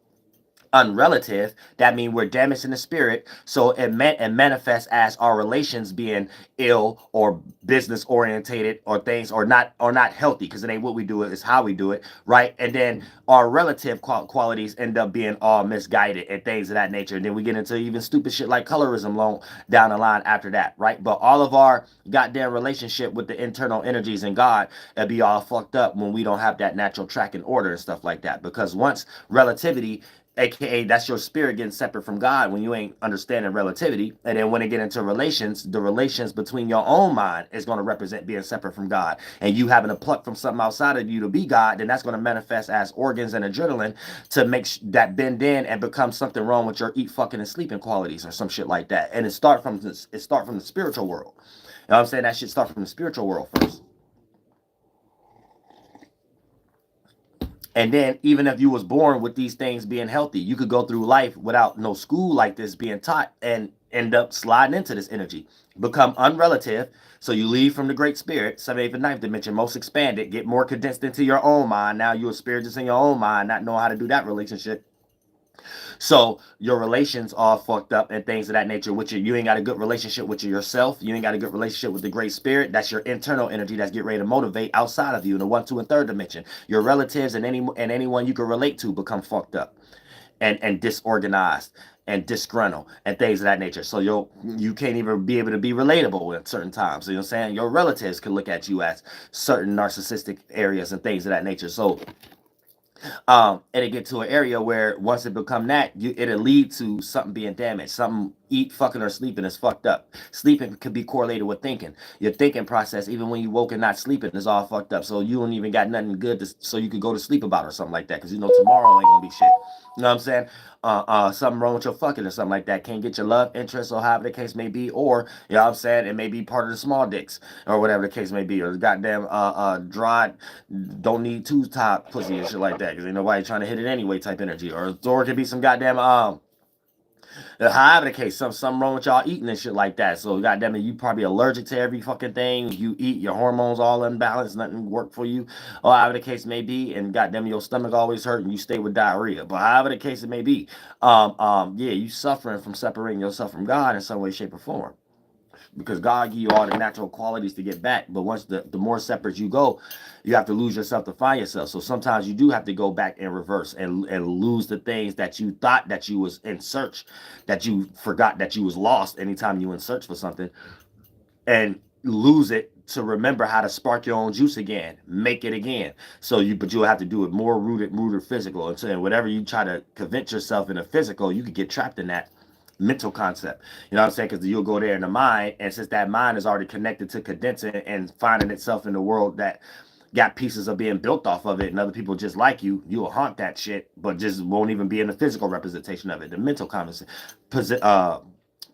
unrelative, that means we're damaged in the spirit, so it manifests as our relations being ill or business orientated or things or not healthy, because it ain't what we do, it's how we do it, right? And then our relative qualities end up being all misguided and things of that nature, and then we get into even stupid shit like colorism long down the line after that, right? But all of our goddamn relationship with the internal energies in God, it'll be all fucked up when we don't have that natural tracking order and stuff like that. Because once relativity, aka that's your spirit getting separate from God when you ain't understanding relativity, and then when it get into relations, the relations between your own mind is going to represent being separate from God, and you having to pluck from something outside of you to be God, then that's going to manifest as organs and adrenaline to make that bend in and become something wrong with your eat, fucking, and sleeping qualities or some shit like that. And it start from the spiritual world. You know what I'm saying? That shit start from the spiritual world first. And then even if you was born with these things being healthy, you could go through life without no school like this being taught and end up sliding into this energy, become unrelative. So you leave from the great spirit, 7th, 8th, and 9th dimension, most expanded, get more condensed into your own mind. Now you're a spirit just in your own mind, not knowing how to do that relationship. So your relations all fucked up and things of that nature. With you ain't got a good relationship with yourself. You ain't got a good relationship with the great spirit. That's your internal energy that's get ready to motivate outside of you in the 1, 2, and 3rd dimension. Your relatives and anyone you can relate to become fucked up and disorganized and disgruntled and things of that nature. So you can't even be able to be relatable at certain times. So you know what I'm saying? Your relatives can look at you as certain narcissistic areas and things of that nature. So it'll get to an area where once it become that, it'll lead to something being damaged. Something eat, fucking, or sleeping is fucked up. Sleeping could be correlated with thinking. Your thinking process, even when you woke and not sleeping, is all fucked up. So you don't even got nothing good so you could go to sleep about or something like that, because you know tomorrow ain't gonna be shit. You know what I'm saying? Something wrong with your fucking or something like that. Can't get your love interest or however the case may be, or you know what I'm saying, it may be part of the small dicks or whatever the case may be, or the goddamn dry, don't need two top pussy and shit like that, because ain't nobody trying to hit it anyway type energy, or it could be some goddamn however the case, something wrong with y'all eating and shit like that. So goddamn it, you probably allergic to every fucking thing you eat. Your hormones all unbalanced, nothing work for you, or however the case may be. And goddamn, your stomach always hurt and you stay with diarrhea. But however the case it may be, yeah, you suffering from separating yourself from God in some way, shape, or form. Because God give you all the natural qualities to get back. But once the more separate you go, you have to lose yourself to find yourself. So sometimes you do have to go back in reverse and lose the things that you thought that you was in search, that you forgot that you was lost anytime you in search for something, and lose it to remember how to spark your own juice again, make it again. But you'll have to do it more rooted physical. And so whatever you try to convince yourself in a physical, you could get trapped in that mental concept. You know what I'm saying? Because you'll go there in the mind, and since that mind is already connected to condensing and finding itself in the world that got pieces of being built off of it, and other people just like you'll haunt that shit, but just won't even be in the physical representation of it, the mental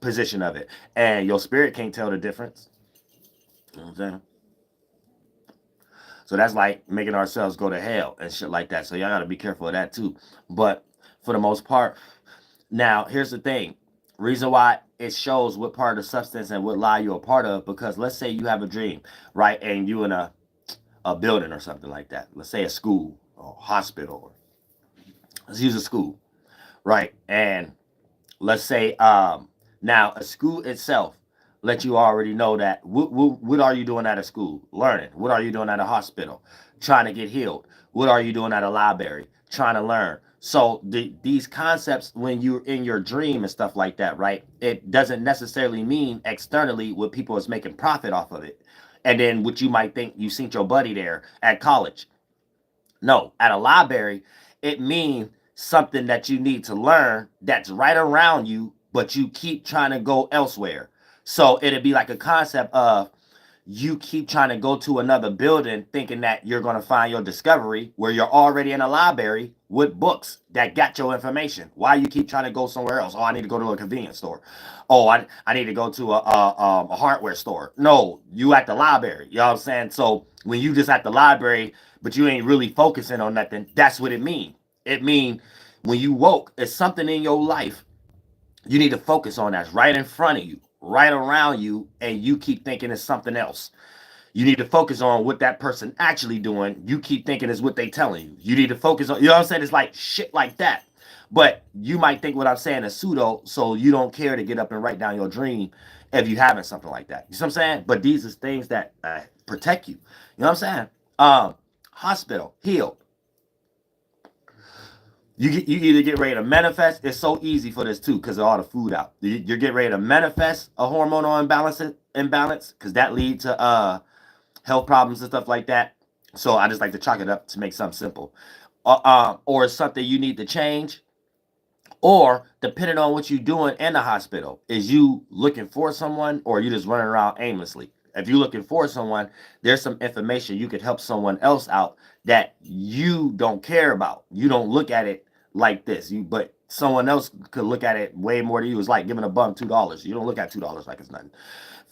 position of it, and your spirit can't tell the difference. You know what I'm saying? So that's like making ourselves go to hell and shit like that. So y'all gotta be careful of that too. But for the most part, now here's the thing. Reason why it shows what part of the substance and what lie you're a part of, because let's say you have a dream, right? And you in a building or something like that. Let's say a school or hospital. Or let's use a school, right? And let's say now a school itself let you already know that what are you doing at a school? Learning. What are you doing at a hospital? Trying to get healed. What are you doing at a library? Trying to learn. So these concepts, when you're in your dream and stuff like that, right? It doesn't necessarily mean externally what people is making profit off of it. And then what you might think you seen your buddy there at college. No, at a library, it means something that you need to learn that's right around you, but you keep trying to go elsewhere. So it'd be like a concept of you keep trying to go to another building thinking that you're going to find your discovery where you're already in a library with books that got your information. Why you keep trying to go somewhere else? Oh, I need to go to a convenience store. Oh, I need to go to a hardware store. No, you at the library. You know what I'm saying? So when you just at the library, but you ain't really focusing on nothing, that's what it mean. It mean when you woke, it's something in your life you need to focus on that's right in front of you, right around you, and you keep thinking it's something else. You need to focus on what that person actually doing. You keep thinking is what they telling you. You need to focus on, you know what I'm saying? It's like shit like that. But you might think what I'm saying is pseudo, so you don't care to get up and write down your dream if you having something like that. You see what I'm saying? But these is things that protect you. You know what I'm saying? Hospital, healed. You either get ready to manifest. It's so easy for this too because of all the food out. You're getting ready to manifest a hormonal imbalance because that leads to health problems and stuff like that. So I just like to chalk it up to make something simple. Or it's something you need to change. Or depending on what you're doing in the hospital, is you looking for someone or you just running around aimlessly? If you're looking for someone, there's some information you could help someone else out that you don't care about. You don't look at it like this. But someone else could look at it way more than you. It's like giving a bum $2. You don't look at $2 like it's nothing.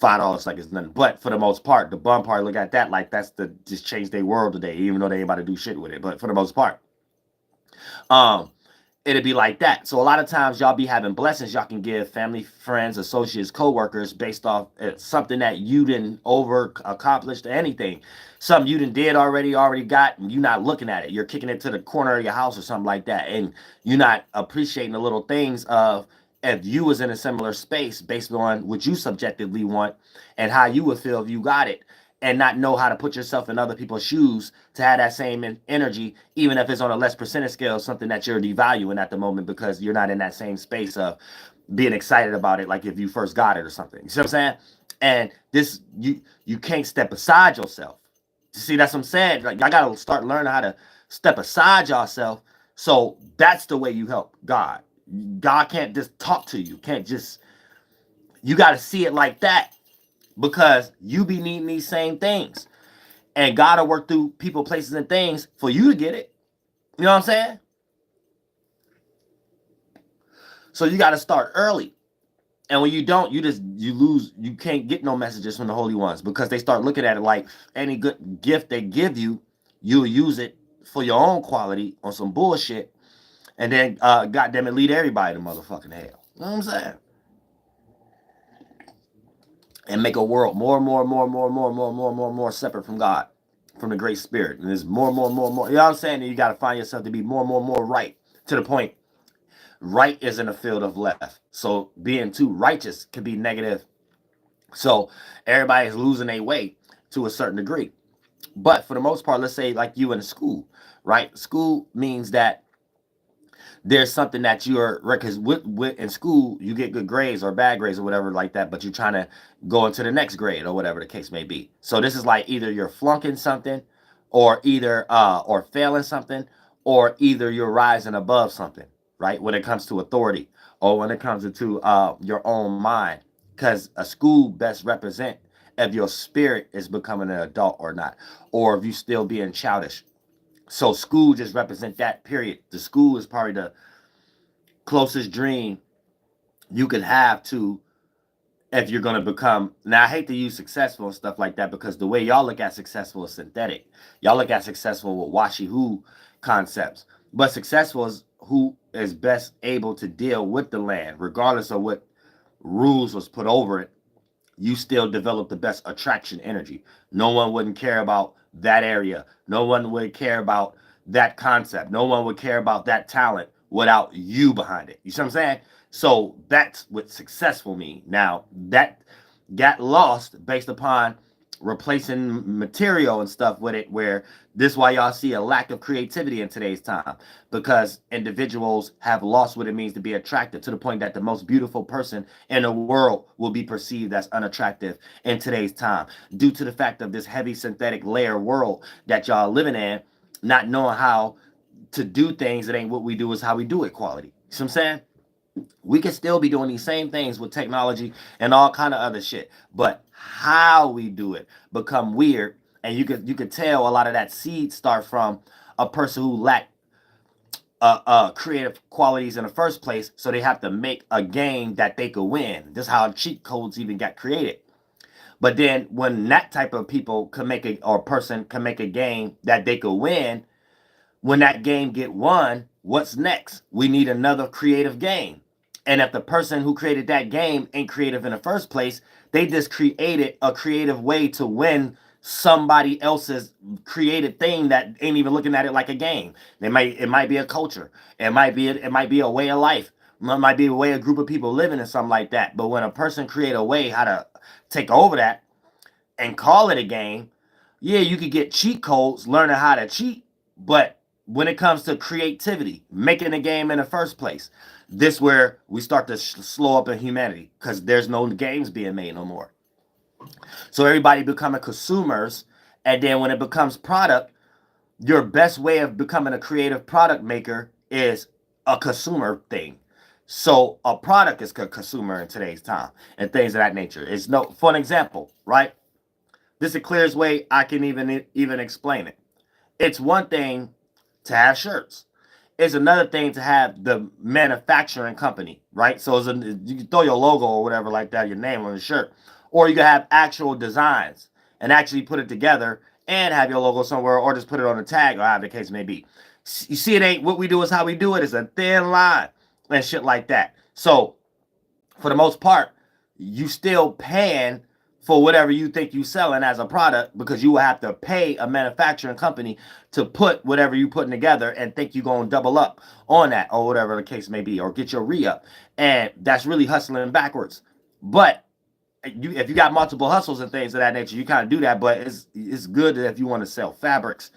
$5 like it's nothing. But for the most part, the bum part look at that like that's the just change their world today, even though they ain't about to do shit with it. But for the most part, it'd be like that. So a lot of times y'all be having blessings y'all can give family, friends, associates, co-workers based off something that you didn't over accomplished or anything. Something you did already got, and you're not looking at it. You're kicking it to the corner of your house or something like that. And you're not appreciating the little things of if you was in a similar space based on what you subjectively want and how you would feel if you got it, and not know how to put yourself in other people's shoes to have that same energy, even if it's on a less percentage scale, something that you're devaluing at the moment because you're not in that same space of being excited about it like if you first got it or something. You see what I'm saying? And this, you can't step aside yourself. See, that's what I'm saying. Like, y'all got to start learning how to step aside yourself. So that's the way you help God. God can't just talk to you. Can't just, you got to see it like that. Because you be needing these same things. And God will work through people, places, and things for you to get it. You know what I'm saying? So you got to start early. And when you don't, you lose. You can't get no messages from the Holy Ones because they start looking at it like any good gift they give you, you'll use it for your own quality on some bullshit. And then, goddamn it, lead everybody to motherfucking hell. You know what I'm saying? And make a world more separate from God, from the Great Spirit. And there's more. You know what I'm saying? And you got to find yourself to be more right, to the point right is in the field of left. So being too righteous could be negative. So everybody's losing their way to a certain degree. But for the most part, let's say like you in school, right? School means that there's something that you're, because with in school you get good grades or bad grades or whatever like that, but you're trying to go into the next grade or whatever the case may be. So this is like either you're flunking something, or either or failing something, or either you're rising above something, right? When it comes to authority or when it comes to your own mind, because a school best represent if your spirit is becoming an adult or not, or if you still being childish. So school just represent that period. The school is probably the closest dream you could have to if you're going to become. Now I hate to use successful and stuff like that because the way y'all look at successful is synthetic. Y'all look at successful with washy who concepts, but successful is who is best able to deal with the land regardless of what rules was put over it. You still develop the best attraction energy. No one wouldn't care about that area. No one would care about that concept. No one would care about that talent without you behind it. You see what I'm saying? So that's what successful mean. Now, that got lost based upon replacing material and stuff with it, where this is why y'all see a lack of creativity in today's time, because individuals have lost what it means to be attractive, to the point that the most beautiful person in the world will be perceived as unattractive in today's time, due to the fact of this heavy synthetic layer world that y'all living in, not knowing how to do things. It ain't what we do, is how we do it quality. You see what I'm saying? We can still be doing these same things with technology and all kind of other shit, but how we do it become weird. And you could tell a lot of that seed start from a person who lacked creative qualities in the first place, so they have to make a game that they could win. This is how cheat codes even got created. But then when that type of people can make a, or person can make a game that they could win, when that game get won, what's next? We need another creative game. And if the person who created that game ain't creative in the first place, they just created a creative way to win somebody else's created thing that ain't even looking at it like a game. It might be a culture. It might be a way of life. It might be a way a group of people living or something like that. But when a person create a way how to take over that and call it a game, yeah, you could get cheat codes learning how to cheat, but when it comes to creativity, making a game in the first place, this where we start to slow up in humanity because there's no games being made no more. So everybody becoming consumers, and then when it becomes product, your best way of becoming a creative product maker is a consumer thing. So a product is a consumer in today's time and things of that nature. It's no, for an example, right? This is the clearest way I can even explain it. It's one thing to have shirts. It's another thing to have the manufacturing company, right? So you can throw your logo or whatever like that, your name on the shirt, or you can have actual designs and actually put it together and have your logo somewhere, or just put it on a tag, or however the case may be. You see, it ain't what we do is how we do it. It's a thin line and shit like that. So for the most part, you still paying for whatever you think you selling as a product, because you will have to pay a manufacturing company to put whatever you putting together and think you're going to double up on that or whatever the case may be, or get your re-up. And that's really hustling backwards. But if you got multiple hustles and things of that nature, you kind of do that. But it's good that if you want to sell fabrics,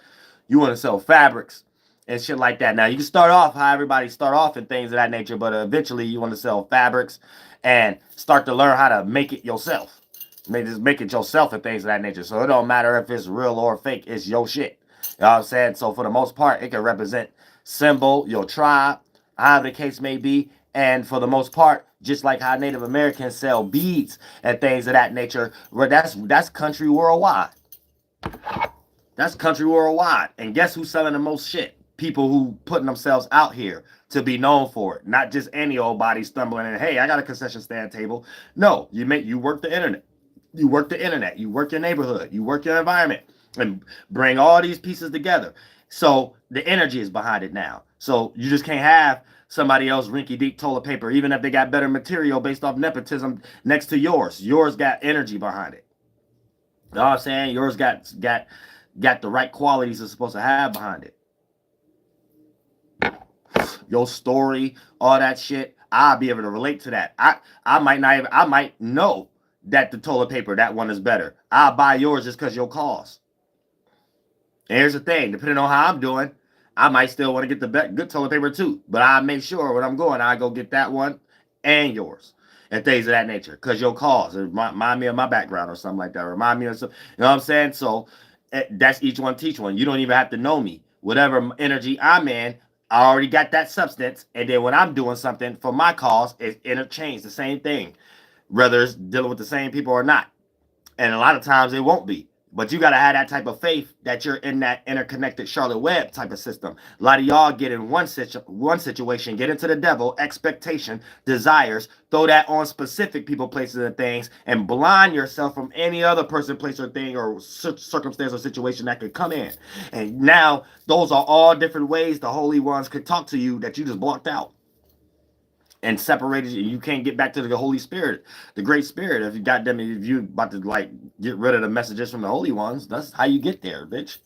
you want to sell fabrics and shit like that. Now, you can start off how everybody start off and things of that nature, but eventually you want to sell fabrics and start to learn how to make it yourself. Make it yourself and things of that nature. So it don't matter if it's real or fake, it's your shit. You know what I'm saying? So for the most part, it can represent symbol, your tribe, however the case may be. And for the most part, just like how Native Americans sell beads and things of that nature, where that's country worldwide. That's country worldwide. And guess who's selling the most shit? People who putting themselves out here to be known for it. Not just any old body stumbling in, hey, I got a concession stand table. No, you work the internet. You work the internet. You work your neighborhood. You work your environment. And bring all these pieces together. So the energy is behind it now. So you just can't have somebody else rinky-dink toilet paper, even if they got better material based off nepotism next to yours. Yours got energy behind it. You know what I'm saying? Yours got the right qualities it's supposed to have behind it. Your story, all that shit, I'll be able to relate to that. I might know that the toilet paper, that one is better. I'll buy yours just because your cost. And here's the thing, depending on how I'm doing, I might still want to get the good toilet paper too. But I make sure when I'm going, I go get that one and yours and things of that nature. Because your cause, it remind me of my background or something like that. Remind me of something, you know what I'm saying? So that's each one teach one. You don't even have to know me. Whatever energy I'm in, I already got that substance. And then when I'm doing something for my cause, it's interchanged, the same thing. Whether it's dealing with the same people or not. And a lot of times it won't be. But you got to have that type of faith that you're in that interconnected Charlotte Web type of system. A lot of y'all get in one situation, get into the devil, expectation, desires, throw that on specific people, places, and things, and blind yourself from any other person, place, or thing, or circumstance or situation that could come in. And now those are all different ways the holy ones could talk to you that you just blocked out and separated you. You can't get back to the Holy Spirit, the Great Spirit. If you about to like get rid of the messages from the holy ones, that's how you get there, bitch.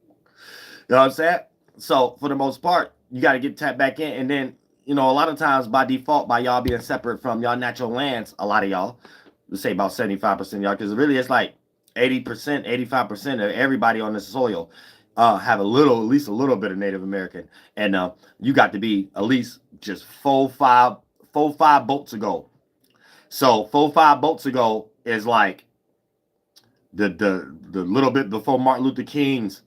You know what I'm saying? So for the most part, you got to get tapped back in. And then, a lot of times by default, by y'all being separate from y'all natural lands, a lot of y'all, let's say about 75% of y'all, because really it's like 80%, 85% of everybody on the soil have at least a little bit of Native American. And you got to be at least just 4-5 boats ago. So 4-5 boats ago is like the little bit before Martin Luther King's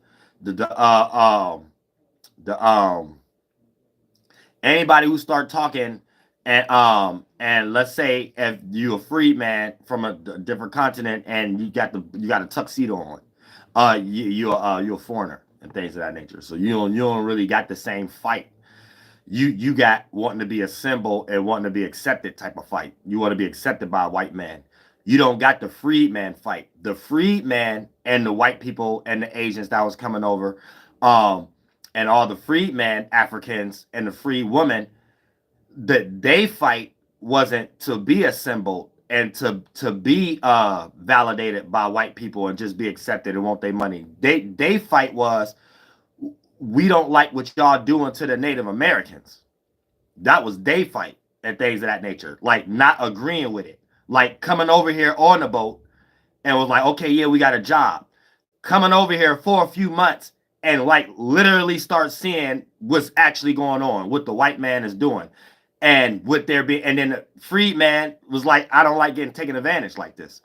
anybody who start talking and let's say if you're a free man from a different continent and you got a tuxedo on, you're a foreigner and things of that nature. So you don't really got the same fight. You got wanting to be a symbol and wanting to be accepted type of fight. You want to be accepted by a white man. You don't got the freedman fight. The freedman and the white people and the Asians that was coming over, and all the freedman Africans and the free woman, that they fight wasn't to be a symbol. and to be validated by white people and just be accepted and want their money. They fight was, we don't like what y'all doing to the Native Americans. That was they fight and things of that nature. Like not agreeing with it. Like coming over here on the boat and was like, okay, yeah, we got a job. Coming over here for a few months and like literally start seeing what's actually going on, what the white man is doing. And what they're being, and then the freedman was like, I don't like getting taken advantage like this.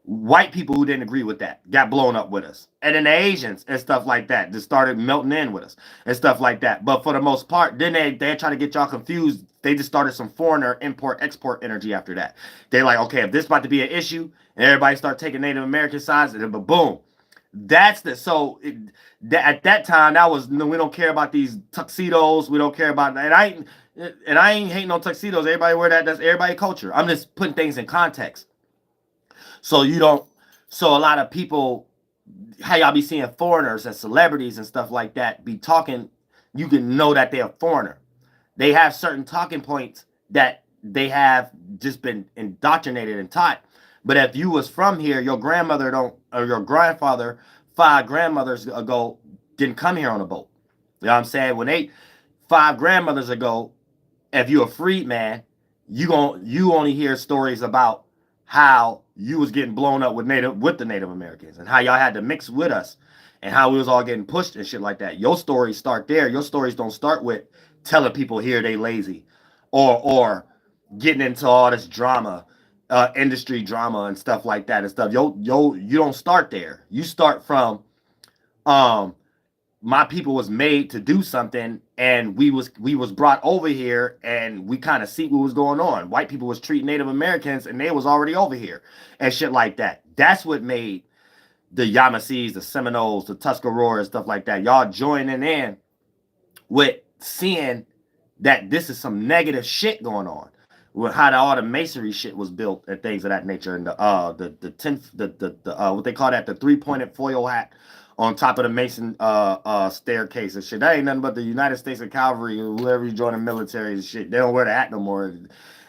White people who didn't agree with that got blown up with us. And then the Asians and stuff like that just started melting in with us and stuff like that. But for the most part, then they try to get y'all confused. They just started some foreigner import-export energy after that. They're like, okay, if this is about to be an issue and everybody start taking Native American sides, and then boom. That's the, so it, at that time, that was, no, we don't care about these tuxedos. We don't care about, and I ain't hating on tuxedos. Everybody wear that. That's everybody culture. I'm just putting things in context. So you don't, so a lot of people, how y'all be seeing foreigners and celebrities and stuff like that be talking, you can know that they're a foreigner. They have certain talking points that they have just been indoctrinated and taught. But if you was from here, your grandmother don't, or your grandfather 5 grandmothers ago didn't come here on a boat. You know what I'm saying? When 5 grandmothers ago, if you a freed man, you only hear stories about how you was getting blown up with the Native Americans and how y'all had to mix with us and how we was all getting pushed and shit like that. Your stories start there. Your stories don't start with telling people here they lazy or getting into all this drama, industry drama and stuff like that and stuff. You don't start there. You start from my people was made to do something, and we was brought over here, and we kind of see what was going on. White people was treating Native Americans, and they was already over here and shit like that. That's what made the Yamasees, the Seminoles, the Tuscaroras, stuff like that. Y'all joining in with seeing that this is some negative shit going on with how all the masonry shit was built and things of that nature, and the what they call that, the 3-pointed foil hat on top of the Mason staircase and shit. That ain't nothing but the United States of Cavalry, whoever you join the military and shit. They don't wear the hat no more.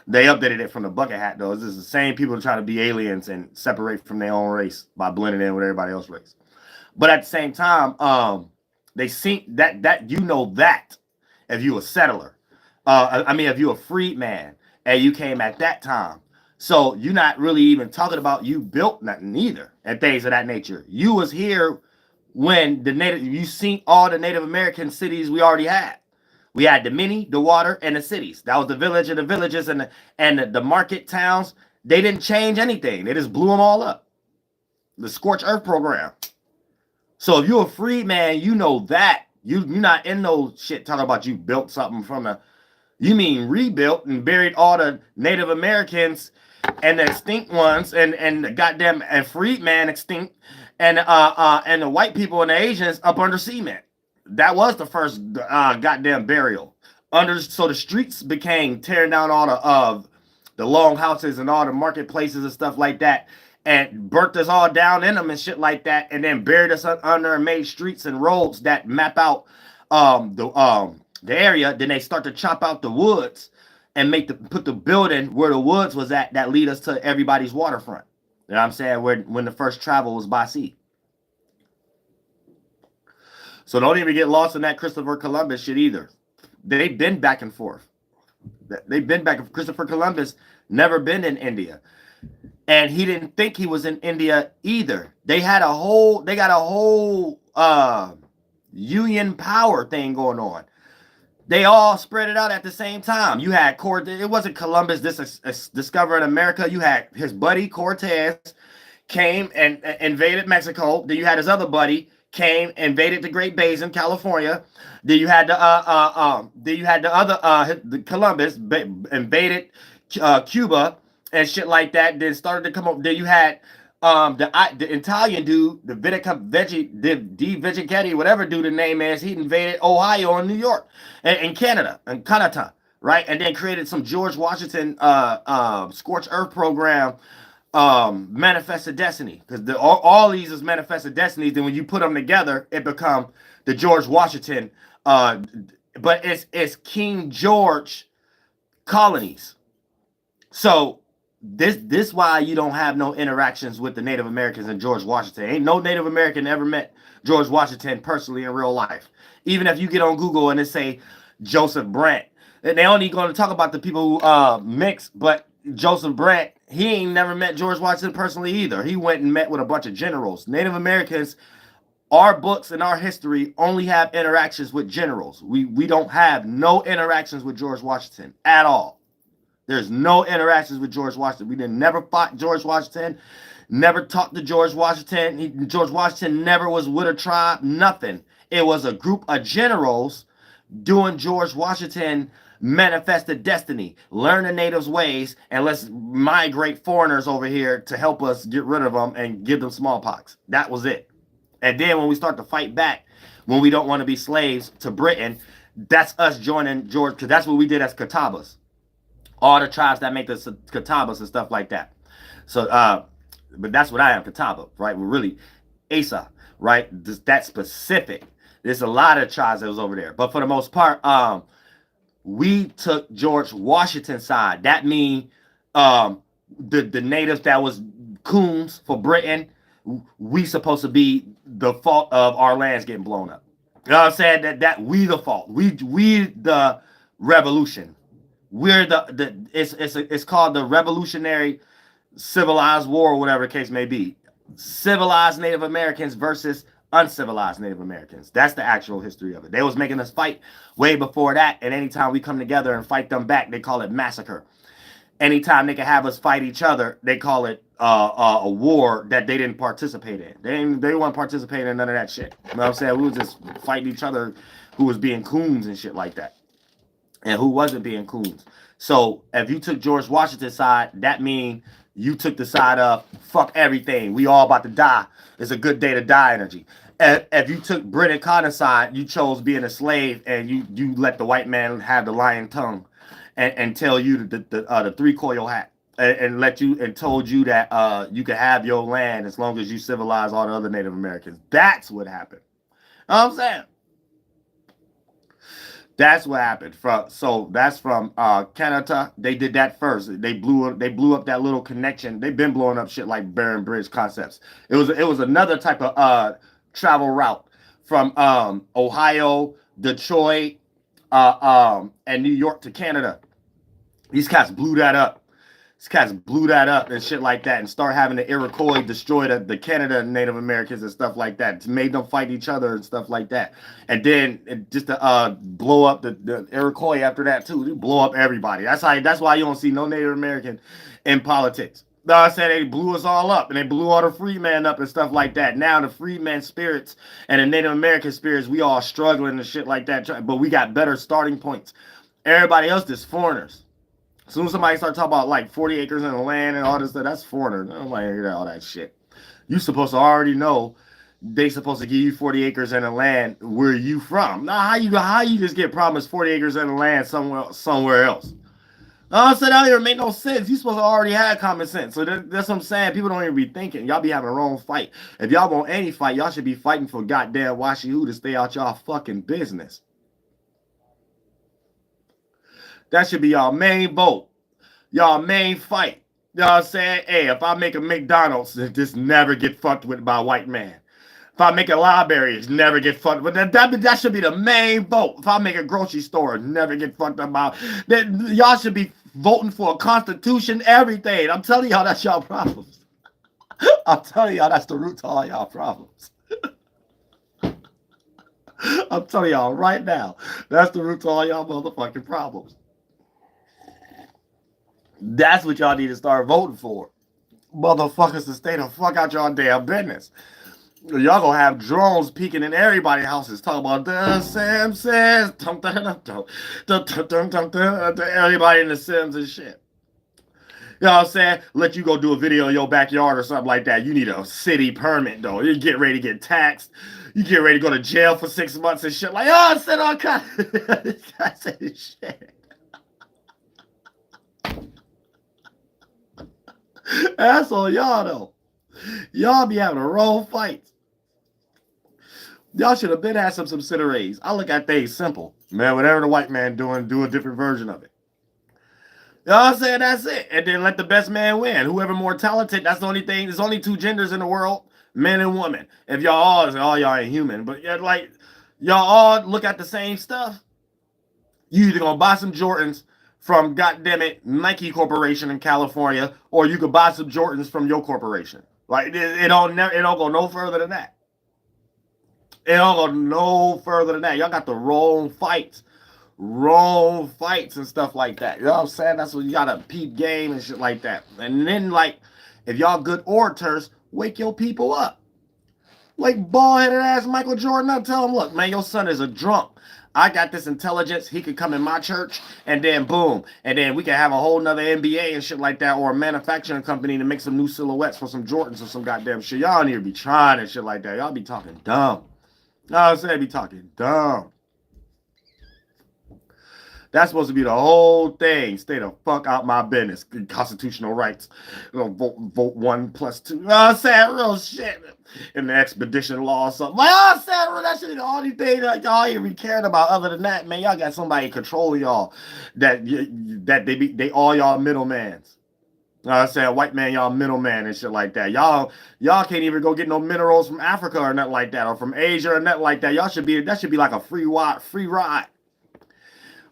They updated it from the bucket hat though. It's just the same people trying to be aliens and separate from their own race by blending in with everybody else's race. But at the same time, they see that you know that if you a settler, if you a freed man and you came at that time. So you're not really even talking about you built nothing either and things of that nature. You was here when you seen all the Native American cities we already had. We had the mini, the water, and the cities. That was the village and the villages and the market towns. They didn't change anything. They just blew them all up. The Scorched Earth program. So if you're a free man, you know that. You're not in no shit talking about you built something from the, you mean rebuilt and buried all the Native Americans and the extinct ones and the goddamn and freed man extinct and the white people and the Asians up under cement. That was the first goddamn burial. So the streets became tearing down all the long houses and all the marketplaces and stuff like that, and burnt us all down in them and shit like that, and then buried us under and made streets and roads that map out the area. Then they start to chop out the woods and put the building where the woods was at that lead us to everybody's waterfront. You know what I'm saying? When the first travel was by sea. So don't even get lost in that Christopher Columbus shit either. They've been back and forth. Christopher Columbus never been in India. And he didn't think he was in India either. They got a whole union power thing going on. They all spread it out at the same time. You had it wasn't Columbus discovering America. You had his buddy Cortez came and invaded Mexico. Then you had his other buddy came, invaded the Great Basin, California. Then you had the Columbus invaded Cuba and shit like that. Then started to come up. Then you had the Italian dude, the Vigichetti, whatever dude the name is, he invaded Ohio and New York and Canada and Canada, right? And then created some George Washington Scorched Earth program, Manifested Destiny, because all these is Manifested Destinies. Then when you put them together, it become the George Washington, but it's King George colonies. So This why you don't have no interactions with the Native Americans and George Washington. Ain't no Native American ever met George Washington personally in real life. Even if you get on Google and it say Joseph Brant, and they only going to talk about the people who mix, but Joseph Brant, he ain't never met George Washington personally either. He went and met with a bunch of generals. Native Americans, our books and our history only have interactions with generals. We don't have no interactions with George Washington at all. There's no interactions with George Washington. We didn't never fought George Washington, never talked to George Washington. George Washington never was with a tribe, nothing. It was a group of generals doing George Washington manifested destiny. Learn the natives' ways and let's migrate foreigners over here to help us get rid of them and give them smallpox. That was it. And then when we start to fight back, when we don't want to be slaves to Britain, that's us joining George, because that's what we did as Catawbas. All the tribes that make the Catawbas and stuff like that. So, but that's what I am, Catawba, right? We're really Asa, right? That specific. There's a lot of tribes that was over there. But for the most part, we took George Washington's side. That means the natives that was coons for Britain, we supposed to be the fault of our lands getting blown up. You know what I'm saying? That we the fault. We the revolution. We're it's called the Revolutionary Civilized War, or whatever the case may be. Civilized Native Americans versus uncivilized Native Americans. That's the actual history of it. They was making us fight way before that, and anytime we come together and fight them back, they call it massacre. Anytime they can have us fight each other, they call it a war that they didn't participate in. They didn't want to participate in none of that shit. You know what I'm saying? We was just fighting each other who was being coons and shit like that. And who wasn't being coons. So if you took George Washington's side, that means you took the side of fuck everything. We all about to die. It's a good day to die energy. If you took Britain Cardinal side, you chose being a slave and you let the white man have the lion tongue and tell you the three coil hat and let you and told you that you could have your land as long as you civilize all the other Native Americans. That's what happened. You know what I'm saying? That's what happened. So that's from Canada. They did that first. They blew up that little connection. They've been blowing up shit like Barren Bridge concepts. It was another type of travel route from Ohio, Detroit, and New York to Canada. These cats blew that up. These cats blew that up and shit like that and start having the Iroquois destroy the Canada Native Americans and stuff like that. To made them fight each other and stuff like that. And then just to blow up the Iroquois after that too. They blow up everybody. That's why you don't see no Native American in politics. No, I said they blew us all up and they blew all the freemen up and stuff like that. Now the freeman spirits and the Native American spirits, we all struggling and shit like that. But we got better starting points. Everybody else is foreigners. As soon as somebody starts talking about like 40 acres in the land and all this stuff, that's foreigner. I don't want to hear all that shit. You supposed to already know they supposed to give you 40 acres in the land where you from. Now how you just get promised 40 acres in the land somewhere else? I said that don't make no sense. You supposed to already have common sense. So that's what I'm saying. People don't even be thinking. Y'all be having the wrong fight. If y'all want any fight, y'all should be fighting for goddamn Washi who to stay out y'all fucking business. That should be y'all main vote. Y'all main fight. You know what I'm saying? Hey, if I make a McDonald's, just never get fucked with by a white man. If I make a library, it's never get fucked with. That should be the main vote. If I make a grocery store, never get fucked up by. Y'all should be voting for a constitution, everything. I'm telling y'all that's y'all problems. I'm telling y'all that's the root to all y'all problems. I'm telling y'all right now, that's the root to all y'all motherfucking problems. That's what y'all need to start voting for. Motherfuckers to stay the fuck out y'all damn business. Y'all gonna have drones peeking in everybody's houses talking about the Sims says everybody in the Sims and shit. You know what I'm saying? Let you go do a video in your backyard or something like that. You need a city permit though. You get ready to get taxed. You get ready to go to jail for 6 months and shit. Like, oh, I said all kinds of shit. That's all y'all though. Y'all be having the wrong fights. Y'all should have been had some subsidiaries. I look at things simple. Man, whatever the white man doing, do a different version of it. You know what I'm saying? That's it. And then let the best man win. Whoever more talented, that's the only thing. There's only two genders in the world, men and women. If y'all all y'all ain't human, but yeah, like y'all all look at the same stuff, you either gonna buy some Jordans from goddamn it Nike Corporation in California, or you could buy some Jordans from your corporation. Like it don't go no further than that. It don't go no further than that. Y'all got the wrong fights and stuff like that. You know what I'm saying? That's what you gotta peep game and shit like that. And then like, if y'all good orators, wake your people up. Like bald-headed ass Michael Jordan up, tell him, look, man, your son is a drunk. I got this intelligence. He could come in my church, and then boom, and then we can have a whole nother NBA and shit like that, or a manufacturing company to make some new silhouettes for some Jordans or some goddamn shit. Y'all need to be trying and shit like that. Y'all be talking dumb. No, I'm saying be talking dumb. That's supposed to be the whole thing. Stay the fuck out my business. Constitutional rights. Vote 1 plus 2. You know what I'm saying? Real shit. In the expedition law or something. Like, I'm saying, that shit the only thing that y'all ain't really caring about. Other than that, man, y'all got somebody controlling y'all. That they all y'all middlemans. You know what I'm saying? White man, y'all middleman and shit like that. Y'all can't even go get no minerals from Africa or nothing like that, or from Asia or nothing like that. That should be like a free ride.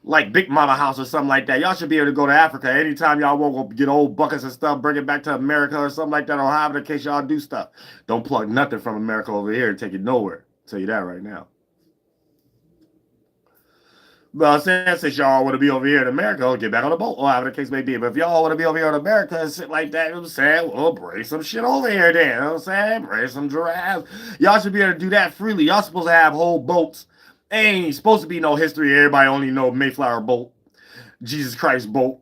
Like Big Mama House or something like that. Y'all should be able to go to Africa anytime y'all want to get old buckets and stuff, bring it back to America or something like that, or however in case y'all do stuff. Don't plug nothing from America over here and take it nowhere. I'll tell you that right now. But I'm saying, since y'all want to be over here in America, get back on the boat, or however the case may be. But if y'all want to be over here in America and shit like that, you know what I'm saying, well, bring some shit over here then. You know what I'm saying? Bring some giraffes. Y'all should be able to do that freely. Y'all supposed to have whole boats. Ain't supposed to be no history. Everybody only know Mayflower boat, Jesus Christ boat,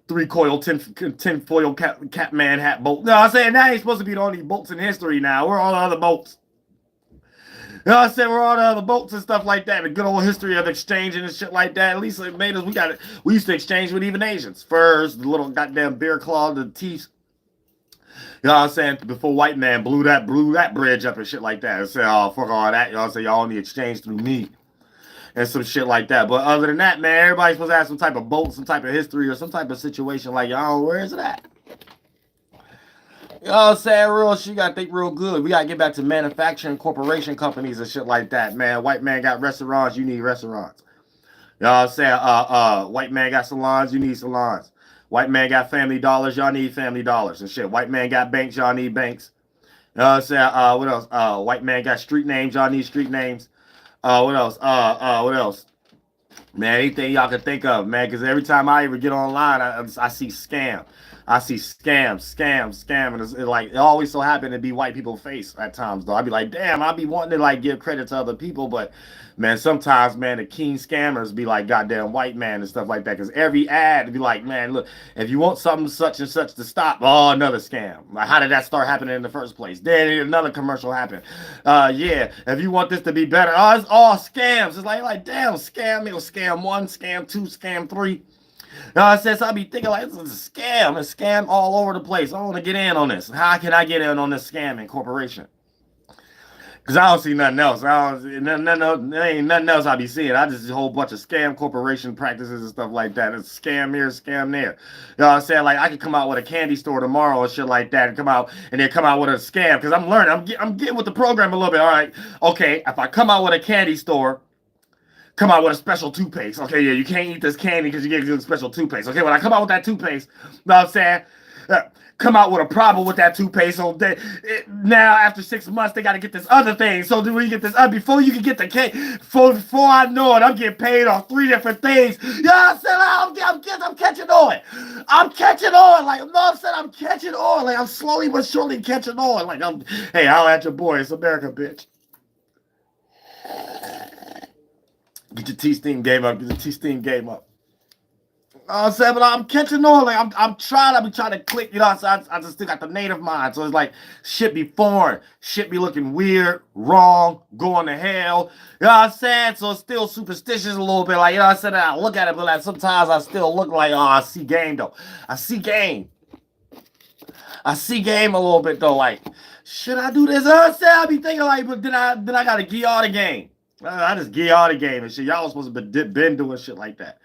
3-coil, 10 foil Catman hat boat. No, I'm saying that ain't supposed to be the only boats in history now. We're all the other boats. You know what I'm saying? We're all the other boats and stuff like that. The good old history of exchanging and shit like that. At least it made us, we used to exchange with even Asians. Furs, the little goddamn bear claw, the teeth. You know what I'm saying? Before white man blew that bridge up and shit like that. And said, oh, fuck all that. You know what I'm saying? Y'all only exchange through me. And some shit like that. But other than that, man, everybody's supposed to have some type of boat, some type of history, or some type of situation like, y'all, where is it at? You know what I'm saying? Real shit, you gotta think real good. We gotta get back to manufacturing corporation companies and shit like that, man. White man got restaurants, you need restaurants. You know what I'm saying? White man got salons, you need salons. White man got Family Dollars, y'all need Family Dollars and shit. White man got banks, y'all need banks. You know what I'm saying? What else? White man got street names, y'all need street names. What else? What else? Man, anything y'all can think of, man, because every time I even get online, I see scam. I see scam, and it's like it always so happen to be white people's face at times, though. I'd be like, damn, I'd be wanting to like give credit to other people, but man, sometimes, man, the keen scammers be like goddamn white man and stuff like that. Because every ad be like, man, look, if you want something such and such to stop, oh, another scam. Like, how did that start happening in the first place? Then another commercial happened. Yeah, if you want this to be better, oh, it's all scams. It's like damn, scam, scam 1, scam 2, scam 3. I said, so I be thinking like, this is a scam. It's a scam all over the place. I want to get in on this. How can I get in on this scamming corporation? Because I don't see nothing else. There ain't nothing else I be seeing. I just see a whole bunch of scam corporation practices and stuff like that. It's scam here, scam there. You know what I'm saying? Like, I could come out with a candy store tomorrow or shit like that and come out with a scam. Because I'm learning. I'm getting with the program a little bit. All right. Okay, if I come out with a candy store, come out with a special toothpaste. Okay, yeah, you can't eat this candy because you get a special toothpaste. Okay, when I come out with that toothpaste, you know what I'm saying? Come out with a problem with that toothpaste. So now, after 6 months, they got to get this other thing. So do we get this before you can get the cake? Before I know it, I'm getting paid on 3 different things. You know what I'm saying? I'm catching on. I'm catching on. Like, you know what I'm saying? I'm catching on. Like, I'm slowly but surely catching on. Like, hey, I'll at your boy. It's America, bitch. Get your T-Steam game up. Get the T-Steam game up. I'm saying, but I'm catching on. Like I'm trying to click. You know, so I just still got the native mind. So it's like shit be foreign, shit be looking weird, wrong, going to hell. You know what I'm saying? So it's still superstitious a little bit. Like, you know what I'm saying? I look at it, but like sometimes I still look like, oh, I see game though. I see game a little bit though. Like, should I do this? You know what I'm saying? I be thinking like, but then I gotta gear all the game. I just gear all the game and shit. Y'all was supposed to been doing shit like that.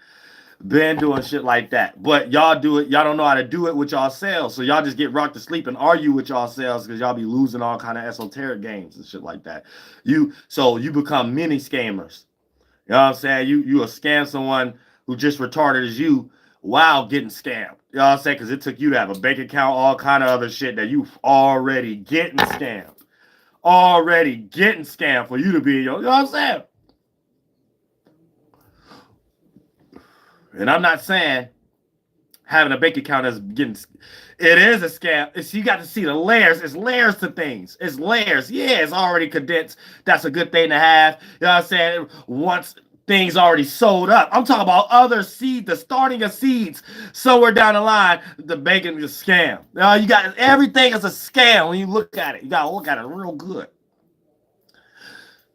Been doing shit like that. But y'all do it. Y'all don't know how to do it with y'all selves. So y'all just get rocked to sleep and argue with y'all selves because y'all be losing all kind of esoteric games and shit like that. So you become mini scammers. You know what I'm saying? You scam someone who just retarded as you while getting scammed. You know what I'm saying? Because it took you to have a bank account, all kind of other shit that you already getting scammed. Already getting scammed for you to be, you know what I'm saying? And I'm not saying having a bank account is getting, it is a scam. You got to see the layers. It's layers to things. It's layers. Yeah, it's already condensed. That's a good thing to have. You know what I'm saying? Once things already sold up. I'm talking about other seed, the starting of seeds somewhere down the line. The banking is a scam. You got everything is a scam when you look at it. You got to look at it real good.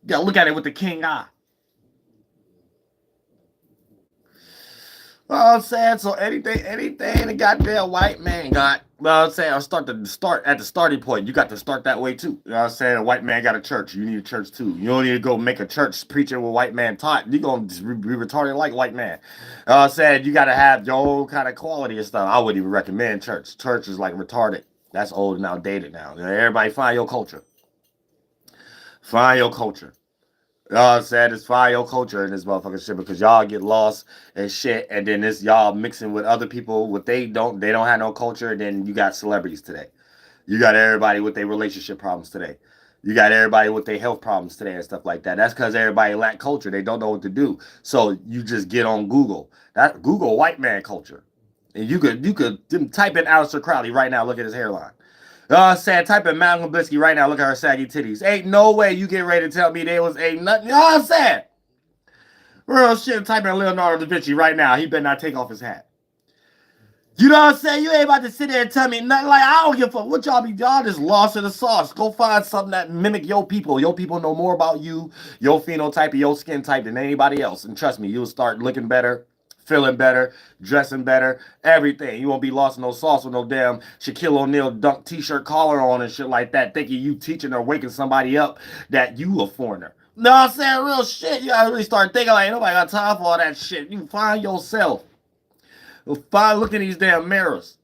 You got to look at it with the king eye. You know what I'm saying? So anything the goddamn white man got, you know what I'm saying? I'll start at the starting point. You got to start that way too. You know what I'm saying? A white man got a church. You need a church too. You don't need to go make a church preaching what white man taught. You're going to be retarded like white man. You know what I'm saying? You got to have your own kind of quality and stuff. I wouldn't even recommend church. Church is like retarded. That's old and outdated now. Everybody find your culture. Find your culture. You know what I'm saying? It's fire your culture in this motherfucking shit because y'all get lost and shit, and then this y'all mixing with other people. What they don't have no culture. And then you got celebrities today. You got everybody with their relationship problems today. You got everybody with their health problems today and stuff like that. That's because everybody lack culture. They don't know what to do. So you just get on Google. That Google white man culture, and you could type in Aleister Crowley right now. Look at his hairline. Saying type in Malcolm Blitzky right now. Look at her saggy titties. Ain't no way you get ready to tell me there was ain't nothing. You know what I'm saying? Real shit. Type in Leonardo da Vinci right now. He better not take off his hat. You know what I'm saying? You ain't about to sit there and tell me nothing. Like, I don't give a fuck. What y'all be? Y'all just lost in the sauce. Go find something that mimic your people. Your people know more about you, your phenotype, your skin type than anybody else. And trust me, you'll start looking better, feeling better, dressing better, everything. You won't be lost in no sauce with no damn Shaquille O'Neal dunk t-shirt collar on and shit like that, thinking you teaching or waking somebody up that you a foreigner. No, I'm saying real shit. You gotta really start thinking like, nobody got time for all that shit. You find yourself. Look in these damn mirrors.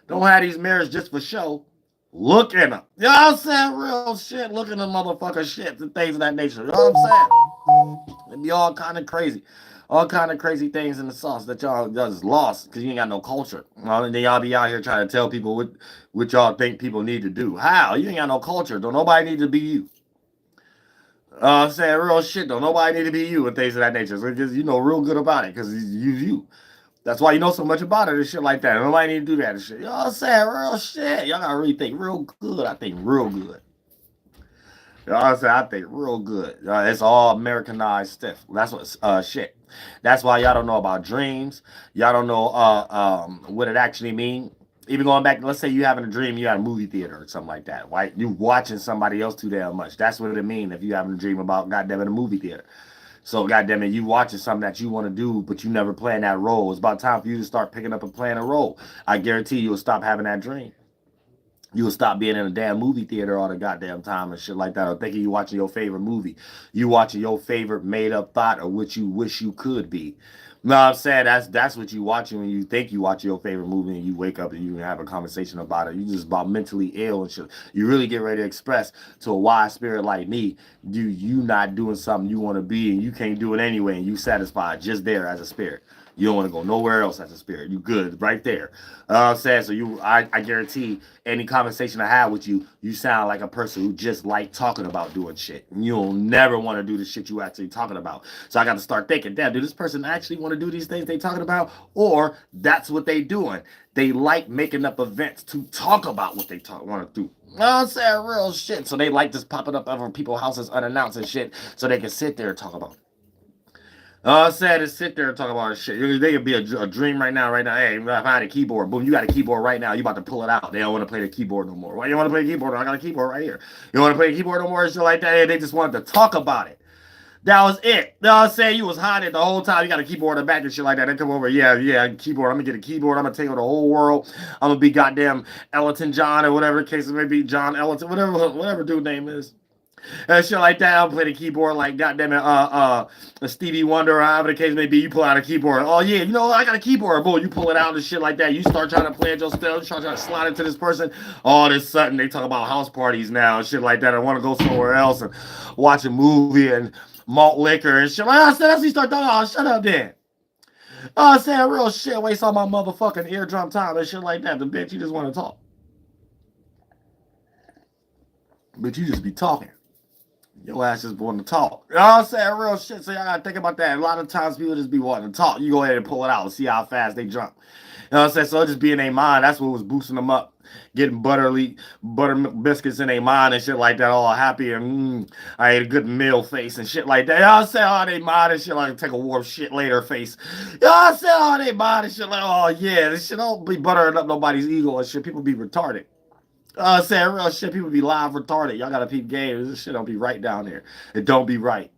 Don't have these mirrors just for show. Look in them. You know what I'm saying? Real shit. Look in the motherfucker shit and things of that nature. You know what I'm saying? It'd be all kind of crazy. All kind of crazy things in the sauce that y'all just lost because you ain't got no culture. And then y'all be out here trying to tell people what y'all think people need to do. How? You ain't got no culture. Don't nobody need to be you. I'm saying real shit. Don't nobody need to be you and things of that nature. So just, you know real good about it because you. That's why you know so much about it and shit like that. Nobody need to do that and shit. You know what I'm saying? Real shit. Y'all gotta really think real good. I think real good. You know what I'm saying? I think real good. It's all Americanized stuff. That's what shit. That's why y'all don't know about dreams. Y'all don't know what it actually means. Even going back, let's say you having a dream, you at a movie theater or something like that, right? You watching somebody else too damn much. That's what it means if you having a dream about goddamn in a movie theater. So goddamn it, you watching something that you want to do, but you never playing that role. It's about time for you to start picking up and playing a role. I guarantee you will stop having that dream. You will stop being in a damn movie theater all the goddamn time and shit like that. Or thinking you watching your favorite movie. You watching your favorite made up thought or what you wish you could be. No, I'm saying that's what you watching when you think you watch your favorite movie and you wake up and you have a conversation about it. You just about mentally ill and shit. You really get ready to express to a wise spirit like me, you not doing something you want to be and you can't do it anyway and you satisfied just there as a spirit. You don't want to go nowhere else as a spirit. You good right there. I'm saying so. I guarantee any conversation I have with you, you sound like a person who just like talking about doing shit. You'll never want to do the shit you actually talking about. So I got to start thinking, damn, do this person actually want to do these things they talking about, or that's what they doing? They like making up events to talk about what they want to do. I'm saying real shit. So they like just popping up over people's houses unannounced and shit, so they can sit there and talk about it. Sad to sit there and talk about shit. They could be a dream right now. Hey, if I had a keyboard, boom, you got a keyboard right now. You about to pull it out. They don't want to play the keyboard no more. Why you want to play the keyboard? I got a keyboard right here. You don't want to play the keyboard no more and shit like that. They just wanted to talk about it. That was it. You know what I'm saying? You was hiding the whole time. You got a keyboard in the back and shit like that. They come over, yeah, keyboard. I'm gonna get a keyboard. I'm gonna take over the whole world. I'm gonna be goddamn Elton John or whatever the case it may be, John Ellington, whatever dude name is. and shit like that. I'll play the keyboard like goddamn it, Stevie Wonder or however the case may be. You pull out a keyboard. Oh yeah, you know I got a keyboard. Boy, you pull it out and shit like that. You start trying to play it yourself. You try to slide into this person. All of a sudden they talk about house parties now and shit like that. I want to go somewhere else and watch a movie and malt liquor and shit. Like I said, that's you start talking. Oh, shut up, then. Oh, saying real shit. Waste all my motherfucking eardrum time and shit like that. The bitch, you just want to talk. But you just be talking. Your ass just want to talk. You know what I'm saying? Real shit. So y'all gotta think about that. A lot of times people just be wanting to talk. You go ahead and pull it out and see how fast they jump. You know what I'm saying? So it just be in their mind. That's what was boosting them up. Getting buttermilk biscuits in their mind and shit like that, all happy and I ate a good meal face and shit like that. You know what I'm saying? All they mind and shit like take a warm shit later face. You know what I'm saying? All they mind and shit like, oh yeah, this shit don't be buttering up nobody's ego and shit. People be retarded. Saying real shit, people be live retarded. Y'all gotta peep games. This shit don't be right down there. It don't be right.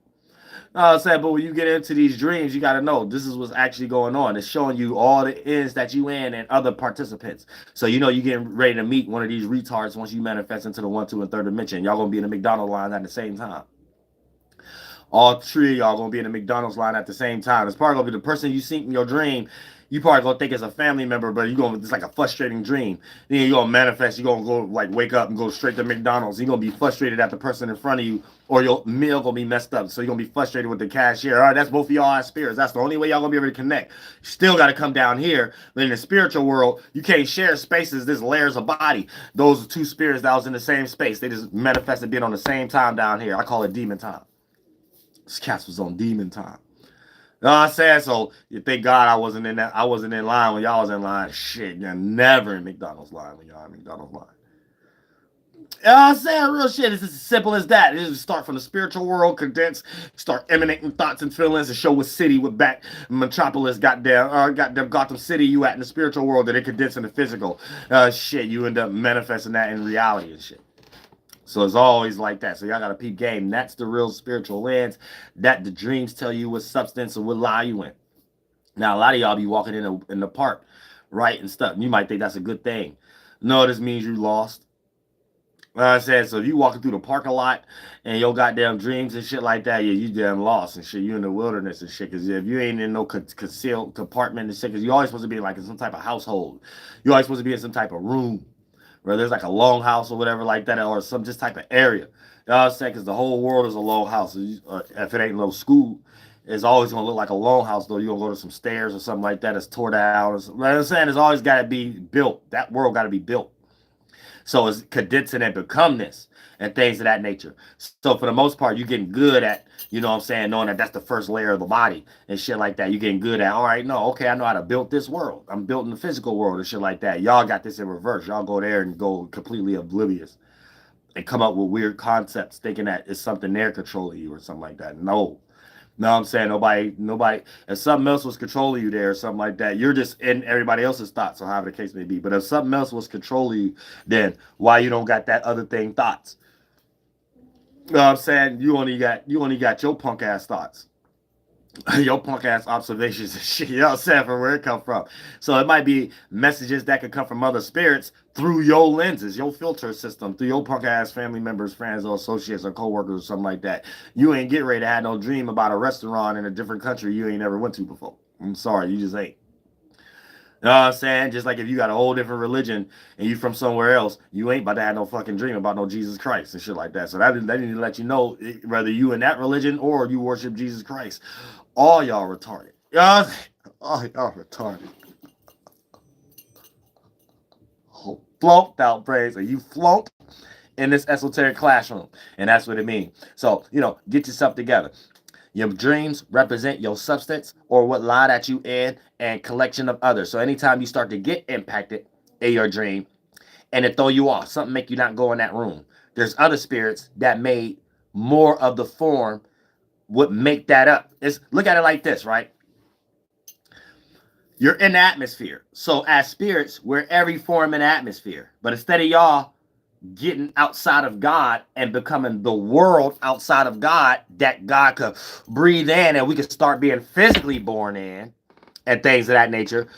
Saying, but when you get into these dreams, you gotta know this is what's actually going on. It's showing you all the ends that you in and other participants. So you know you getting ready to meet one of these retards once you manifest into the 1, 2, and 3rd dimension. Y'all gonna be in the McDonald's line at the same time. All three of y'all gonna be in the McDonald's line at the same time. It's probably gonna be the person you see in your dream. You probably gonna think it's a family member, but you gonna it's like a frustrating dream. Then you gonna manifest. You gonna go like wake up and go straight to McDonald's. You gonna be frustrated at the person in front of you, or your meal gonna be messed up. So you're gonna be frustrated with the cashier. All right, that's both of y'all as spirits. That's the only way y'all gonna be able to connect. You still gotta come down here. But in the spiritual world, you can't share spaces. There's layers of body. Those are two spirits that was in the same space. They just manifested being on the same time down here. I call it demon time. This cast was on demon time. You know what I'm saying? So you thank God I wasn't in that. I wasn't in line when y'all was in line. Shit, you're never in McDonald's line when y'all in McDonald's line. You know what I'm saying? Real shit. It's as simple as that. It just start from the spiritual world, condense, start emanating thoughts and feelings, and show what city, what back metropolis, goddamn Gotham City you at in the spiritual world that it condense in the physical. Shit, you end up manifesting that in reality and shit. So it's always like that. So y'all got to peep game. That's the real spiritual lens. That the dreams tell you what substance and what lie you in. Now, a lot of y'all be walking in the park, right, and stuff. You might think that's a good thing. No, this means you lost. Like I said, so if you walking through the park a lot and your goddamn dreams and shit like that, yeah, you damn lost and shit. You in the wilderness and shit. Because if you ain't in no concealed compartment and shit, because you always supposed to be like in some type of household. You always supposed to be in some type of room. Where there's like a long house or whatever like that, or some just type of area. You know what I'm saying? Because the whole world is a long house. If it ain't no school, it's always going to look like a long house, though. You're going to go to some stairs or something like that. It's tore down. You know what I'm saying? It's always got to be built. That world got to be built. So it's condensing and become this and things of that nature. So for the most part, you're getting good at, you know what I'm saying, knowing that that's the first layer of the body and shit like that. You're getting good at, all right, no, okay, I know how to build this world. I'm building the physical world and shit like that. Y'all got this in reverse. Y'all go there and go completely oblivious and come up with weird concepts thinking that it's something they're controlling you or something like that. No. No, I'm saying nobody. If something else was controlling you there or something like that, you're just in everybody else's thoughts or however the case may be. But if something else was controlling you, then why you don't got that other thing thoughts? You know what I'm saying? You only got your punk ass thoughts. Your punk ass observations and shit, you know what I'm saying, from where it come from. So it might be messages that could come from other spirits through your lenses, your filter system, through your punk ass family members, friends, or associates, or co-workers, or something like that. You ain't get ready to have no dream about a restaurant in a different country you ain't never went to before. I'm sorry, you just ain't. You know what I'm saying? Just like if you got a whole different religion and you from somewhere else, you ain't about to have no fucking dream about no Jesus Christ and shit like that. So that need to let you know, whether you in that religion or you worship Jesus Christ, all y'all retarded. You know what I'm saying? All y'all retarded. Flunked out praise, or you flunked in this esoteric classroom. And that's what it means. So, you know, get yourself together. Your dreams represent your substance or what lie that you in and collection of others. So anytime you start to get impacted in your dream and it throw you off, something make you not go in that room. There's other spirits that made more of the form would make that up. Look at it like this, right? You're in the atmosphere. So as spirits, we're every form in the atmosphere. But instead of y'all getting outside of God and becoming the world outside of God that God could breathe in and we could start being physically born in and things of that nature,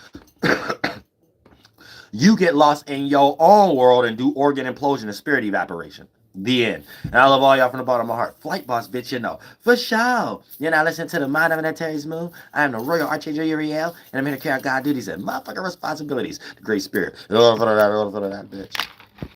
you get lost in your own world and do organ implosion and spirit evaporation. The end. And I love all y'all from the bottom of my heart. Flight boss, bitch, you know. For sure. You're not listening to the Mind of an Terry's Moon. I am the Royal Archangel Uriel, and I'm here to carry out God duties and motherfucking responsibilities. The Great Spirit. That, bitch.